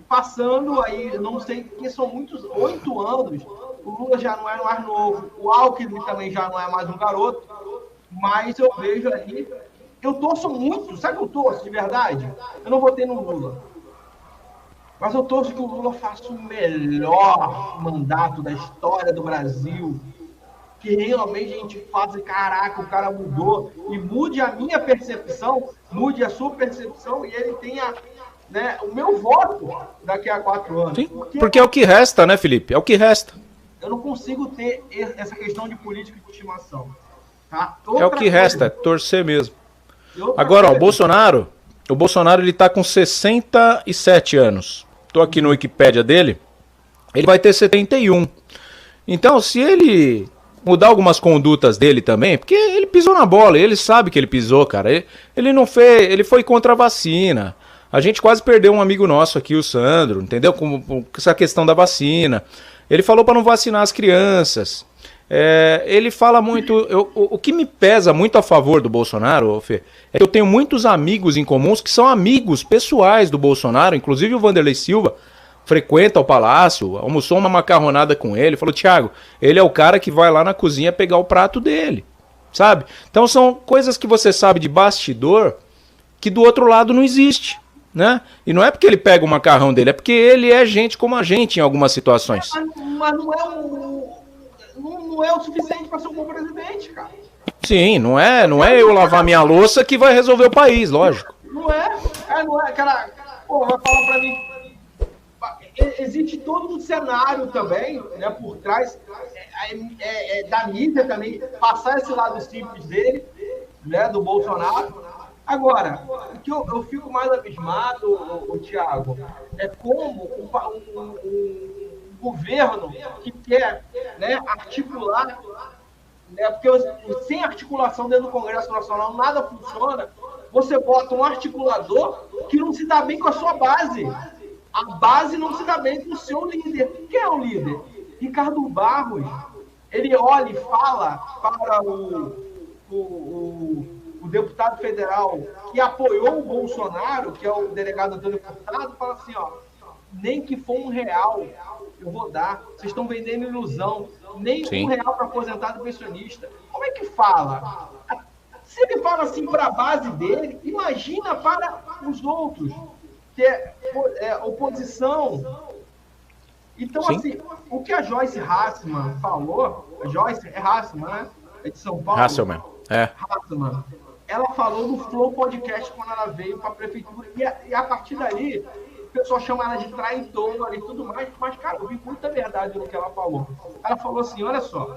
S1: passando aí, não sei, que são muitos, 8 anos, o Lula já não é mais novo, o Alckmin também já não é mais um garoto, mas eu vejo ali, eu torço muito, sabe o que eu torço de verdade? Eu não votei no Lula, mas eu torço que o Lula faça o melhor mandato da história do Brasil, que realmente a gente faça, caraca, o cara mudou, e mude a minha percepção, mude a sua percepção, e ele tenha, né, o meu voto daqui a 4 anos.
S2: Sim, porque é o que resta, né, Felipe? É o que resta.
S1: Eu não consigo ter essa questão de política de estimação. Tá?
S2: É o que resta, é torcer mesmo. Agora, ó, o Bolsonaro ele tá com 67 anos. Tô aqui no Wikipédia dele. Ele vai ter 71. Então, se ele mudar algumas condutas dele também, porque ele pisou na bola, ele sabe que ele pisou, cara. Ele não fez, ele foi contra a vacina. A gente quase perdeu um amigo nosso aqui, o Sandro, entendeu? Com essa questão da vacina. Ele falou para não vacinar as crianças. Ele fala muito... O que me pesa muito a favor do Bolsonaro, Fê, é que eu tenho muitos amigos em comuns que são amigos pessoais do Bolsonaro, inclusive o Vanderlei Silva frequenta o palácio, almoçou uma macarronada com ele, falou, Thiago, ele é o cara que vai lá na cozinha pegar o prato dele, sabe? Então são coisas que você sabe de bastidor que do outro lado não existe, né? E não é porque ele pega o macarrão dele, é porque ele é gente como a gente em algumas situações.
S1: Mas não é o suficiente para ser um bom presidente, cara.
S2: Sim, não é eu lavar minha louça que vai resolver o país, lógico.
S1: Não é, cara, pô, vai falar para mim. Existe todo um cenário também, né, por trás da mídia também, passar esse lado simples dele, né, do Bolsonaro. Agora, o que eu fico mais abismado, o Thiago, é como um governo que quer, né, articular, né, porque sem articulação dentro do Congresso Nacional nada funciona. Você bota um articulador que não se dá bem com a sua base. A base não se dá bem com o seu líder. Quem é o líder? Ricardo Barros. Ele olha e fala para o deputado federal que apoiou o Bolsonaro, que é o delegado Antônio Furtado, fala assim, ó, nem que for R$1 eu vou dar. Vocês estão vendendo ilusão. Nem Sim. R$1 para aposentado e pensionista. Como é que fala? Se ele fala assim para a base dele, imagina para os outros. Que é oposição. Então, Sim. assim, o que a Joyce Hasselman falou, a Joyce é Hasselman, né? É de São Paulo.
S2: Hasselman,
S1: Hasselman. Ela falou no Flow Podcast quando ela veio para a prefeitura. E a partir dali, o pessoal chama ela de traidora e tudo mais. Mas, cara, eu vi muita verdade no que ela falou. Ela falou assim, olha só.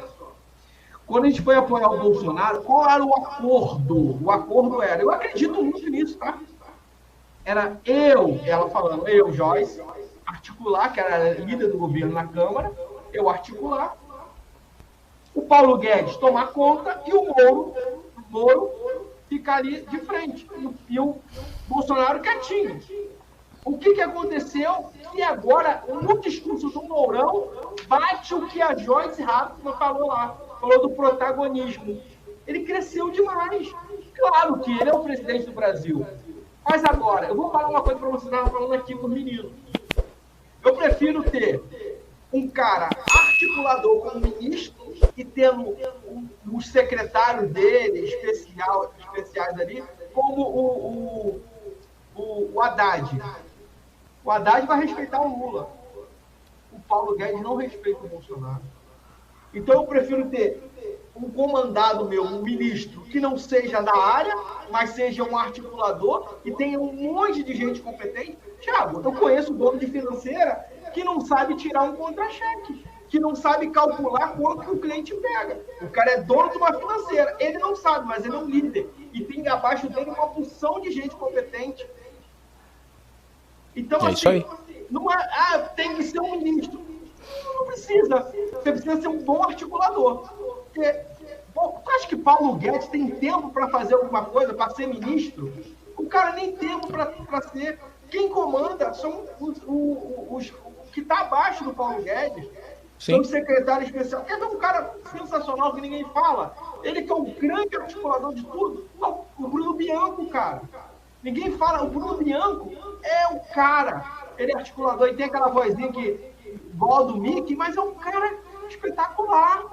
S1: Quando a gente foi apoiar o Bolsonaro, qual era o acordo? O acordo era, eu acredito muito nisso, tá? Era ela falando, Joyce, articular, que era líder do governo na Câmara, eu articular, o Paulo Guedes tomar conta e o Moro ficar ali de frente. E o Bolsonaro quietinho. O que aconteceu? E agora, no discurso do Mourão, bate o que a Joyce Hasselman falou lá. Falou do protagonismo. Ele cresceu demais. Claro que ele é o presidente do Brasil. Mas agora, eu vou falar uma coisa para você, estava falando aqui com o menino. Eu prefiro ter um cara articulador como ministro e tendo os secretários dele, especiais ali, como o Haddad. O Haddad vai respeitar o Lula. O Paulo Guedes não respeita o Bolsonaro. Então eu prefiro ter um comandado meu, um ministro, que não seja da área, mas seja um articulador e tenha um monte de gente competente. Thiago, eu conheço o dono de financeira que não sabe tirar um contra-cheque, que não sabe calcular quanto que o cliente pega. O cara é dono de uma financeira, ele não sabe, mas ele é um líder. E tem abaixo dele uma porção de gente competente. Então, assim, Não é, tem que ser um ministro. Não precisa. Você precisa ser um bom articulador. Porque, tu acha que Paulo Guedes tem tempo para fazer alguma coisa, para ser ministro? O cara nem tempo para ser. Quem comanda são os que está abaixo do Paulo Guedes.
S2: Sim.
S1: São o secretário especial. Quer ver um cara sensacional que ninguém fala? Ele que é o grande articulador de tudo. O Bruno Bianco, cara. Ninguém fala. O Bruno Bianco é o cara. Ele é articulador e tem aquela vozinha que igual a do Mickey, mas é um cara espetacular.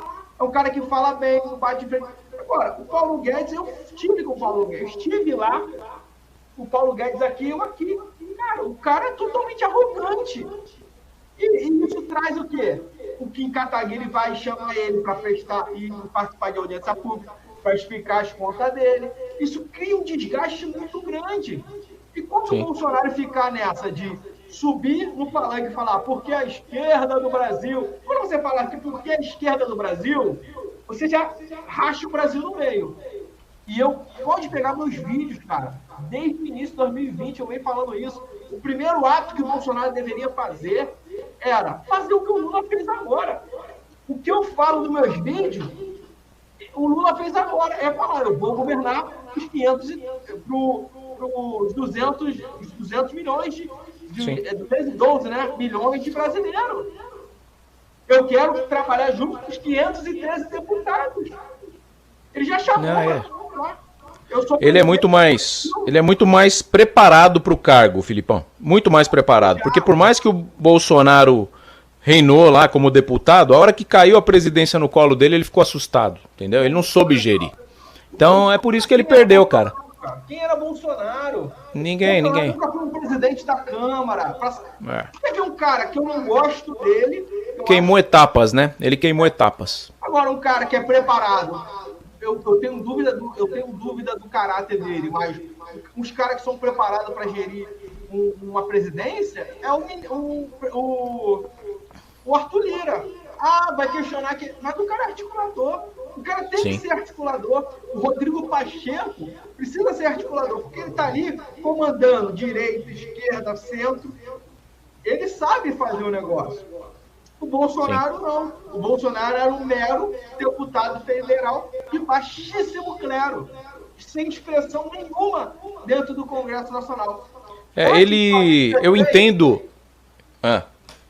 S1: É um cara que fala bem, não bate de frente. Agora, o Paulo Guedes, eu estive com o Paulo Guedes. Estive lá. O Paulo Guedes aqui, eu aqui. Cara, o cara é totalmente arrogante. E isso traz o quê? O Kim Kataguiri vai chamar ele para prestar e participar de audiência pública, para explicar as contas dele. Isso cria um desgaste muito grande. E quando o Bolsonaro ficar nessa de subir no palanque e falar porque a esquerda do Brasil... Quando você falar que porque a esquerda do Brasil, você já racha o Brasil no meio. E pode pegar meus vídeos, cara. Desde o início de 2020 eu venho falando isso. O primeiro ato que o Bolsonaro deveria fazer era fazer o que o Lula fez agora. O que eu falo nos meus vídeos, o Lula fez agora. É falar, eu vou governar os 200 milhões de 212, né? Milhões de brasileiros. Eu quero trabalhar junto com os 513 deputados. Ele já chamou.
S2: Ele é muito mais preparado para o cargo, Filipão. Muito mais preparado. Porque por mais que o Bolsonaro reinou lá como deputado, a hora que caiu a presidência no colo dele, ele ficou assustado, entendeu? Ele não soube gerir. Então é por isso que ele perdeu, cara.
S1: Quem era Bolsonaro?
S2: Ninguém.
S1: Nunca foi um presidente da Câmara. Teve um cara que eu não gosto dele.
S2: Queimou etapas, né? Ele queimou etapas.
S1: Agora, um cara que é preparado... Eu tenho dúvida do caráter dele, mas os caras que são preparados para gerir uma presidência é o Arthur Lira. Vai questionar que... Mas o cara é articulador. O cara tem que ser articulador. O Rodrigo Pacheco precisa ser articulador, porque ele está ali comandando direita, esquerda, centro. Ele sabe fazer o negócio. O Bolsonaro não. O Bolsonaro era um mero deputado federal de baixíssimo clero, sem expressão nenhuma dentro do Congresso Nacional.
S2: Eu entendo...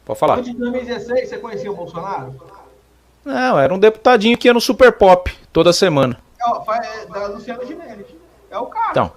S2: pode falar.
S1: Antes de 2016, você conhecia o Bolsonaro?
S2: Não, era um deputadinho que ia no Super Pop toda semana.
S1: Da Luciana Gimenez. É o cara.
S2: Então,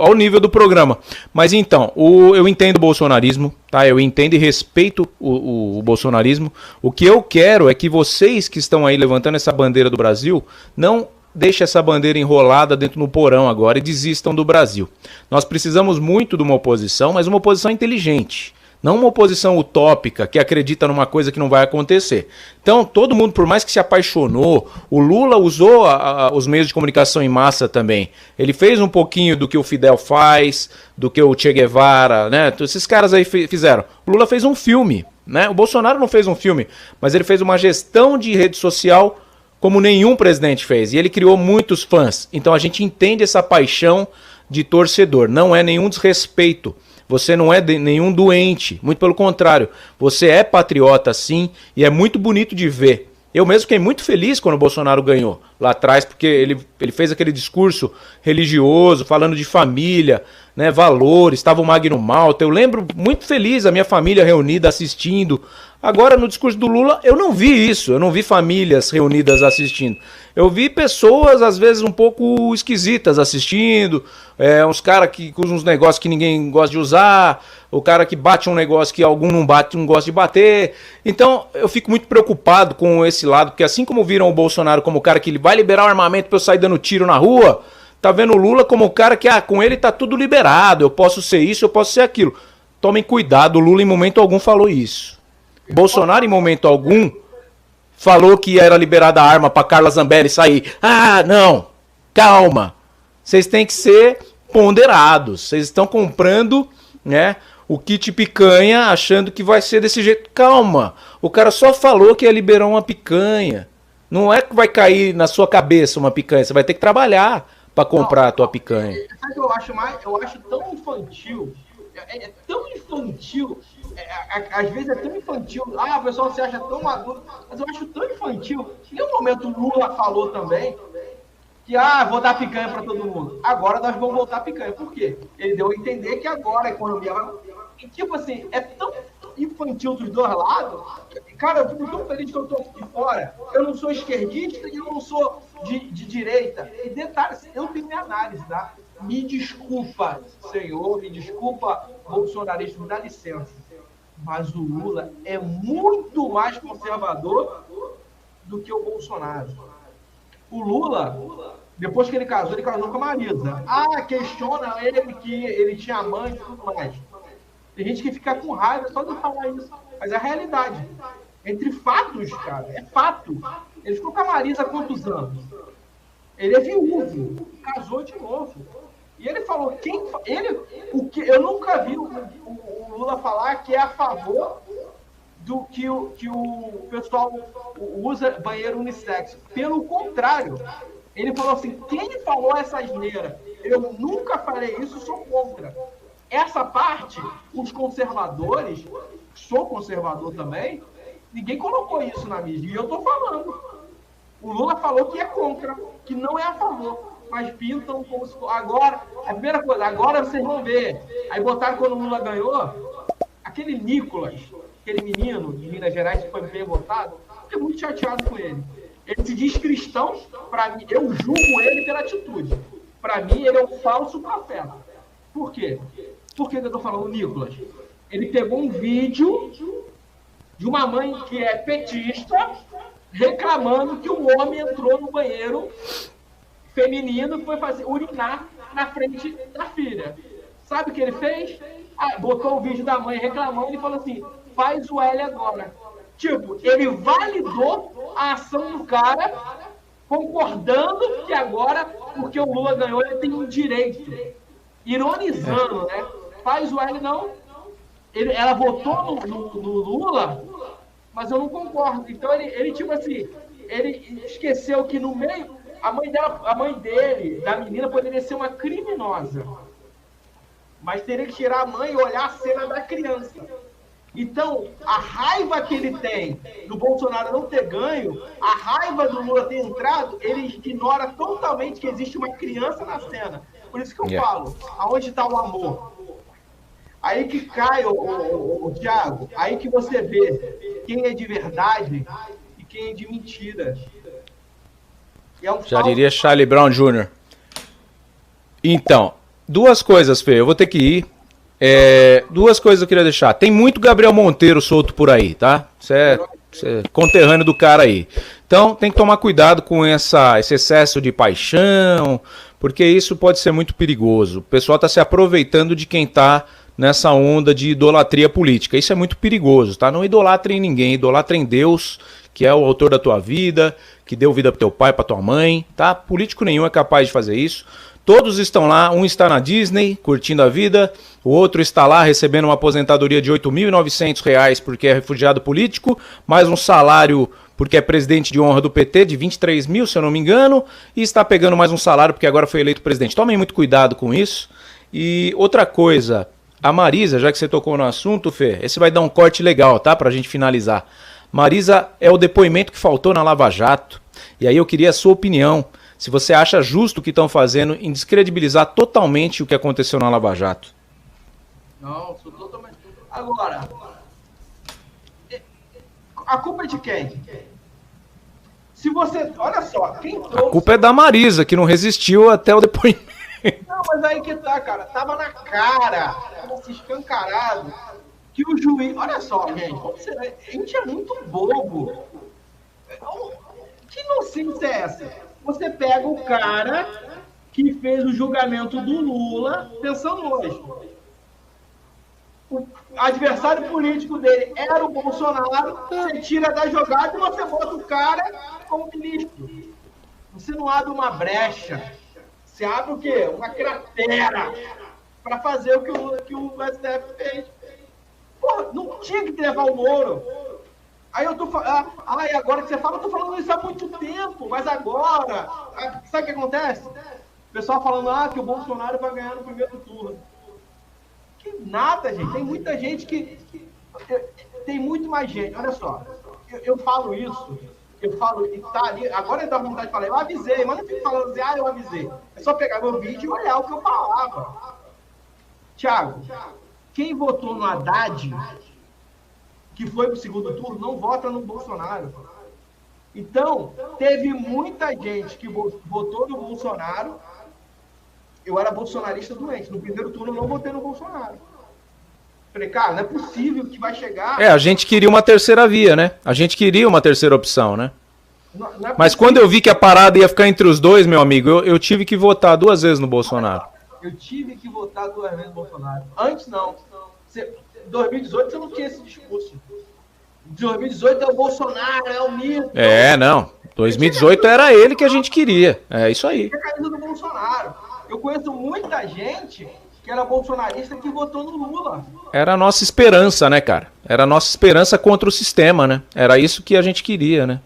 S2: ao nível do programa. Mas então, eu entendo o bolsonarismo, tá? Eu entendo e respeito o bolsonarismo. O que eu quero é que vocês que estão aí levantando essa bandeira do Brasil, não deixem essa bandeira enrolada dentro do porão agora e desistam do Brasil. Nós precisamos muito de uma oposição, mas uma oposição inteligente. Não uma oposição utópica que acredita numa coisa que não vai acontecer. Então, todo mundo, por mais que se apaixonou, o Lula usou os meios de comunicação em massa também. Ele fez um pouquinho do que o Fidel faz, do que o Che Guevara, né? Esses caras aí fizeram. O Lula fez um filme, né? O Bolsonaro não fez um filme, mas ele fez uma gestão de rede social como nenhum presidente fez. E ele criou muitos fãs. Então, a gente entende essa paixão de torcedor. Não é nenhum desrespeito. Você não é nenhum doente, muito pelo contrário. Você é patriota, sim, e é muito bonito de ver. Eu mesmo fiquei muito feliz quando o Bolsonaro ganhou lá atrás, porque ele fez aquele discurso religioso, falando de família, né, valores, estava o Magno Malta. Eu lembro muito feliz a minha família reunida assistindo. Agora, no discurso do Lula, eu não vi isso, eu não vi famílias reunidas assistindo. Eu vi pessoas, às vezes, um pouco esquisitas assistindo, uns caras que usam uns negócios que ninguém gosta de usar, o cara que bate um negócio que algum não bate, não gosta de bater. Então, eu fico muito preocupado com esse lado, porque assim como viram o Bolsonaro como o cara que ele vai liberar o armamento para eu sair dando tiro na rua, tá vendo o Lula como o cara que, com ele tá tudo liberado, eu posso ser isso, eu posso ser aquilo. Tomem cuidado, o Lula em momento algum falou isso. Bolsonaro em momento algum falou que era liberada a arma para Carla Zambelli sair. Não, calma. Vocês têm que ser ponderados. Vocês estão comprando, né, o kit picanha achando que vai ser desse jeito. Calma, o cara só falou que ia liberar uma picanha. Não é que vai cair na sua cabeça uma picanha. Você vai ter que trabalhar para comprar a tua picanha.
S1: Sabe o que eu acho mais? Eu acho tão infantil É tão infantil, às vezes é tão infantil, o pessoal se acha tão maduro, mas eu acho tão infantil. Em um momento o Lula falou também que, vou dar picanha para todo mundo. Agora nós vamos voltar a picanha. Por quê? Ele deu a entender que agora a economia vai... E, tipo assim, é tão infantil dos dois lados. Cara, eu fico tão feliz que eu tô aqui fora. Eu não sou esquerdista e eu não sou de direita. E detalhe, eu tenho minha análise, tá? Me desculpa, senhor, me desculpa, bolsonarista, me dá licença. Mas o Lula é muito mais conservador do que o Bolsonaro. O Lula, depois que ele casou com a Marisa. Questiona ele que ele tinha amante e tudo mais. Tem gente que fica com raiva só de falar isso. Mas é a realidade. Entre fatos, cara, é fato. Ele ficou com a Marisa há quantos anos? Ele é viúvo, casou de novo. E ele falou, eu nunca vi o Lula falar que é a favor do que o pessoal usa banheiro unissex. Pelo contrário, ele falou assim, quem falou essa asneira? Eu nunca falei isso, sou contra. Essa parte, os conservadores, sou conservador também, ninguém colocou isso na mídia. E eu tô falando. O Lula falou que é contra, que não é a favor. Mas pintam como se... Agora, a primeira coisa, agora vocês vão ver. Aí botaram quando o Lula ganhou, aquele Nicolas, aquele menino de Minas Gerais que foi bem votado, fiquei muito chateado com ele. Ele se diz cristão, para mim, eu julgo ele pela atitude. Para mim, ele é um falso profeta. Por quê? Por que eu tô falando Nicolas? Ele pegou um vídeo de uma mãe que é petista reclamando que um homem entrou no banheiro feminino e foi urinar na frente da filha. Sabe o que ele fez? Botou o vídeo da mãe reclamando e falou assim, faz o L agora. Tipo, ele validou a ação do cara, concordando que agora, porque o Lula ganhou, ele tem um direito. Ironizando, né? Faz o L não. Ela votou no Lula, mas eu não concordo. Então ele tipo assim, ele esqueceu que no meio, a mãe dele, da menina, poderia ser uma criminosa. Mas teria que tirar a mãe e olhar a cena da criança. Então, a raiva que ele tem do Bolsonaro não ter ganho, a raiva do Lula ter entrado, ele ignora totalmente que existe uma criança na cena. Por isso que eu falo, aonde está o amor? Aí que cai, o Thiago, aí que você vê quem é de verdade e quem é de mentira.
S2: Já diria Charlie Brown Jr. Então, duas coisas, Fê, eu vou ter que ir. Duas coisas eu queria deixar. Tem muito Gabriel Monteiro solto por aí, tá? Você é conterrâneo do cara aí. Então tem que tomar cuidado com esse excesso de paixão, porque isso pode ser muito perigoso. O pessoal está se aproveitando de quem está nessa onda de idolatria política. Isso é muito perigoso, tá? Não idolatrem ninguém, idolatrem Deus, que é o autor da tua vida, que deu vida para teu pai, para tua mãe, tá? Político nenhum é capaz de fazer isso. Todos estão lá, um está na Disney, curtindo a vida, o outro está lá recebendo uma aposentadoria de R$ 8.900 porque é refugiado político, mais um salário porque é presidente de honra do PT de 23 mil, se eu não me engano, e está pegando mais um salário porque agora foi eleito presidente. Tomem muito cuidado com isso. E outra coisa, a Marisa, já que você tocou no assunto, Fê, esse vai dar um corte legal, tá? Pra gente finalizar. Marisa é o depoimento que faltou na Lava Jato. E aí eu queria a sua opinião. Se você acha justo o que estão fazendo em descredibilizar totalmente o que aconteceu na Lava Jato.
S1: Não, sou totalmente... Agora, a culpa é de quem? Se você... Olha só, quem trouxe...
S2: A culpa é da Marisa, que não resistiu até o depoimento.
S1: Não, mas aí que tá, cara. Tava na cara, tava se escancarado, que o juiz... Olha só, gente, a gente é muito bobo. Que inocência é essa? Você pega o cara que fez o julgamento do Lula pensando hoje. O adversário político dele era o Bolsonaro, você tira da jogada e você bota o cara como ministro. Você não abre uma brecha. Você abre o quê? Uma cratera para fazer o que o STF fez. Porra, não tinha que levar o Moro. Aí eu tô falando, agora que você fala, eu tô falando isso há muito tempo, mas agora, sabe o que acontece? O pessoal falando, que o Bolsonaro vai ganhar no primeiro turno. Que nada, gente. Tem muita gente que... Tem muito mais gente. Olha só, eu falo isso, eu falo e tá ali... Agora eu dá vontade de falar, eu avisei, mas não fico falando assim, eu avisei. É só pegar meu vídeo e olhar o que eu falava. Thiago, quem votou no Haddad, que foi pro segundo turno, não vota no Bolsonaro. Então, teve muita gente que votou no Bolsonaro. Eu era bolsonarista doente. No primeiro turno, eu não votei no Bolsonaro. Falei, cara, não é possível que vai chegar...
S2: A gente queria uma terceira via, né? A gente queria uma terceira opção, né?
S1: Não é
S2: Mas
S1: possível.
S2: quando eu vi que a parada ia ficar entre os dois, meu amigo, eu tive que votar 2 vezes no Bolsonaro.
S1: Eu tive que votar 2 vezes no Bolsonaro. Antes, não. Em 2018, você não tinha esse discurso. 2018 é o Bolsonaro, é o mito.
S2: Não. 2018 era ele que a gente queria. É isso aí.
S1: É a camisa do Bolsonaro. Eu conheço muita gente que era bolsonarista que votou no Lula.
S2: Era a nossa esperança, né, cara? Era a nossa esperança contra o sistema, né? Era isso que a gente queria, né?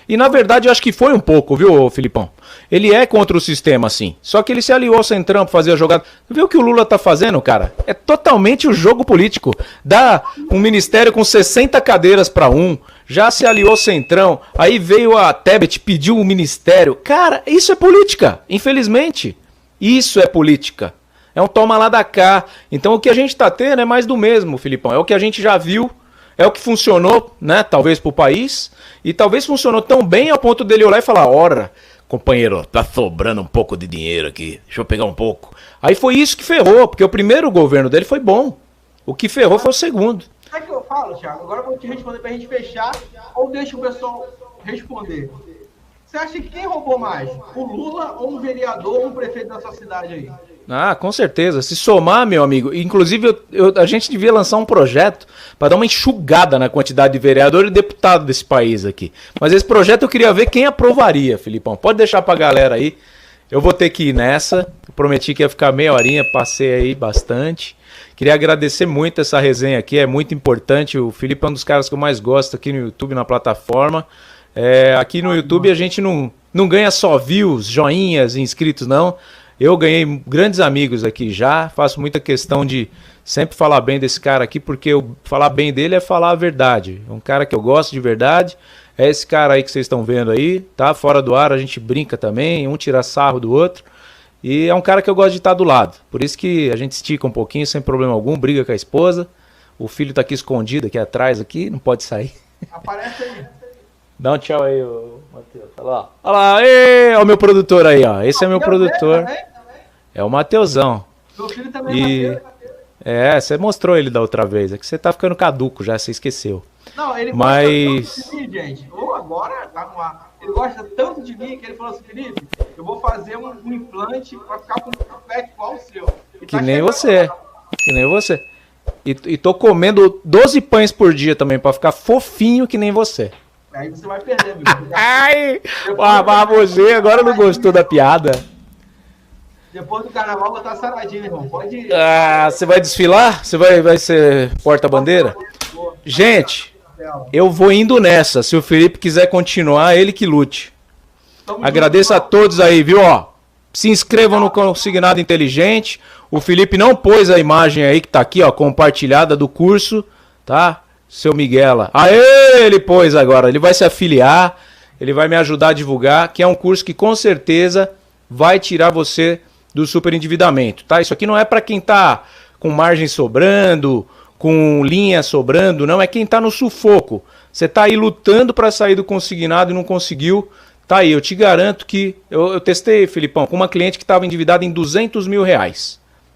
S2: E na verdade eu acho que foi um pouco, viu, Filipão? Ele é contra o sistema, sim. Só que ele se aliou ao Centrão pra fazer a jogada. Viu o que o Lula tá fazendo, cara? É totalmente o jogo político. Dá um ministério com 60 cadeiras pra um, já se aliou ao Centrão, aí veio a Tebet, pediu o ministério. Cara, isso é política, infelizmente. Isso é política. É um toma lá da cá. Então o que a gente tá tendo é mais do mesmo, Filipão. É o que a gente já viu. É o que funcionou, né, talvez pro país, e talvez funcionou tão bem ao ponto dele olhar e falar, ora, companheiro, tá sobrando um pouco de dinheiro aqui, deixa eu pegar um pouco. Aí foi isso que ferrou, porque o primeiro governo dele foi bom, o que ferrou foi o segundo.
S1: Sabe o que eu falo, Thiago? Agora eu vou te responder pra gente fechar, ou deixa o pessoal responder. Você acha que quem roubou mais? O Lula ou um vereador ou um prefeito da sua cidade aí?
S2: Ah, com certeza. Se somar, meu amigo, inclusive a gente devia lançar um projeto para dar uma enxugada na quantidade de vereador e deputado desse país aqui. Mas esse projeto eu queria ver quem aprovaria, Filipão. Pode deixar pra galera aí. Eu vou ter que ir nessa. Eu prometi que ia ficar meia horinha, passei aí bastante. Queria agradecer muito essa resenha aqui, é muito importante. O Felipe é um dos caras que eu mais gosto aqui no YouTube, na plataforma. Aqui no YouTube a gente não ganha só views, joinhas, inscritos, não. Eu ganhei grandes amigos aqui já, faço muita questão de sempre falar bem desse cara aqui, porque falar bem dele é falar a verdade. É um cara que eu gosto de verdade, é esse cara aí que vocês estão vendo aí, tá? Fora do ar a gente brinca também, um tira sarro do outro, e é um cara que eu gosto de estar do lado. Por isso que a gente estica um pouquinho, sem problema algum, briga com a esposa, o filho tá aqui escondido, aqui atrás, aqui, não pode sair.
S1: Aparece aí.
S2: Dá um tchau aí, Matheus. Olha lá. Olha lá, olha o meu produtor aí, ó. Esse é meu produtor. É o Mateusão.
S1: Meu filho também
S2: é você mostrou ele da outra vez. É que você tá ficando caduco já, você esqueceu.
S1: Não, ele
S2: Mas...
S1: gosta tanto de mim, gente. Ou agora tá no ar. Ele gosta tanto de mim que ele falou assim, Felipe, eu vou fazer um implante pra ficar com um tupete igual o seu.
S2: Que nem você. Que nem você. E tô comendo 12 pães por dia também, pra ficar fofinho que nem você.
S1: Aí você vai perder, meu.
S2: Ai! Mas você agora não gostou da piada?
S1: Depois do carnaval vou estar saradinho, irmão. Pode ir.
S2: Ah, você vai desfilar? Você vai ser porta-bandeira? Gente, eu vou indo nessa. Se o Felipe quiser continuar, ele que lute. Agradeço a todos aí, viu? Ó, se inscrevam no Consignado Inteligente. O Felipe não pôs a imagem aí que tá aqui, ó, compartilhada do curso, tá? Seu Miguela. Aê, ele pôs agora. Ele vai se afiliar, ele vai me ajudar a divulgar, que é um curso que com certeza vai tirar você do superendividamento, tá? Isso aqui não é para quem tá com margem sobrando, com linha sobrando, não, é quem tá no sufoco. Você tá aí lutando para sair do consignado e não conseguiu. Tá aí, eu te garanto que eu testei, Filipão, com uma cliente que estava endividada em R$200 mil.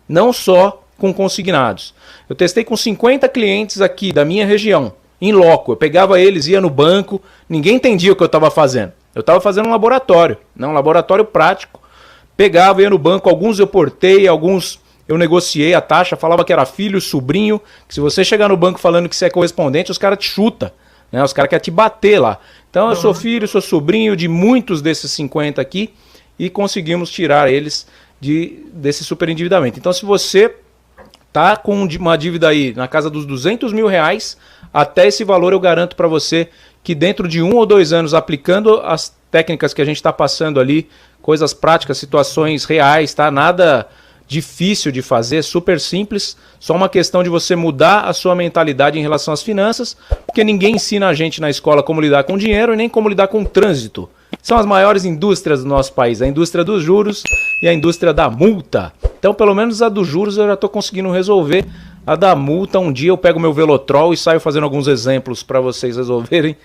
S2: Não só com consignados. Eu testei com 50 clientes aqui da minha região, em loco. Eu pegava eles, ia no banco, ninguém entendia o que eu estava fazendo. Eu estava fazendo um laboratório, não, um laboratório prático. Pegava, ia no banco, alguns eu portei, alguns eu negociei a taxa, falava que era filho, sobrinho, que se você chegar no banco falando que você é correspondente, os caras te chutam, né? Os caras querem te bater lá. Então eu sou filho, sou sobrinho de muitos desses 50 aqui e conseguimos tirar eles desse superendividamento. Então se você tá com uma dívida aí na casa dos R$200 mil, até esse valor eu garanto para você que dentro de 1 ou 2 anos, aplicando as técnicas que a gente está passando ali, coisas práticas, situações reais, tá? Nada difícil de fazer, super simples, só uma questão de você mudar a sua mentalidade em relação às finanças, porque ninguém ensina a gente na escola como lidar com dinheiro e nem como lidar com o trânsito. São as maiores indústrias do nosso país, a indústria dos juros e a indústria da multa. Então, pelo menos a dos juros eu já estou conseguindo resolver. A da multa, um dia eu pego meu Velotrol e saio fazendo alguns exemplos para vocês resolverem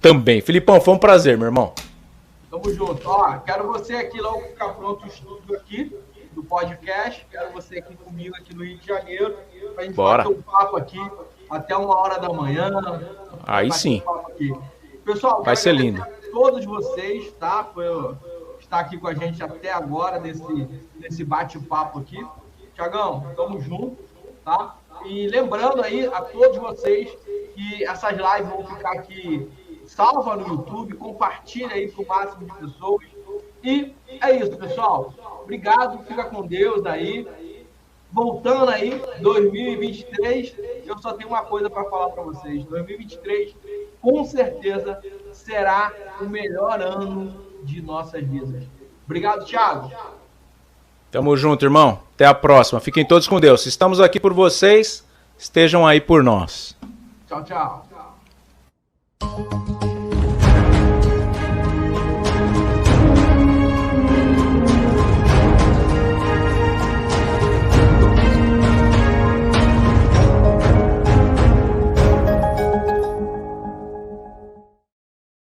S2: também. Filipão, foi um prazer, meu irmão.
S1: Tamo junto. Ó, quero você aqui logo ficar pronto o estúdio aqui do podcast. Quero você aqui comigo aqui no Rio de Janeiro. Pra gente bater um papo aqui até 1h da manhã.
S2: Aí sim.
S1: Pessoal,
S2: vai ser lindo.
S1: Todos vocês, tá? Por estar aqui com a gente até agora nesse bate-papo aqui. Tiagão, tamo junto, tá? E lembrando aí a todos vocês que essas lives vão ficar aqui salva no YouTube, compartilha aí com o máximo de pessoas. E é isso, pessoal. Obrigado, fica com Deus aí. Voltando aí, 2023, eu só tenho uma coisa para falar para vocês. 2023, com certeza, será o melhor ano de nossas vidas. Obrigado, Thiago.
S2: Tamo junto, irmão. Até a próxima. Fiquem todos com Deus. Estamos aqui por vocês, estejam aí por nós.
S1: Tchau, tchau.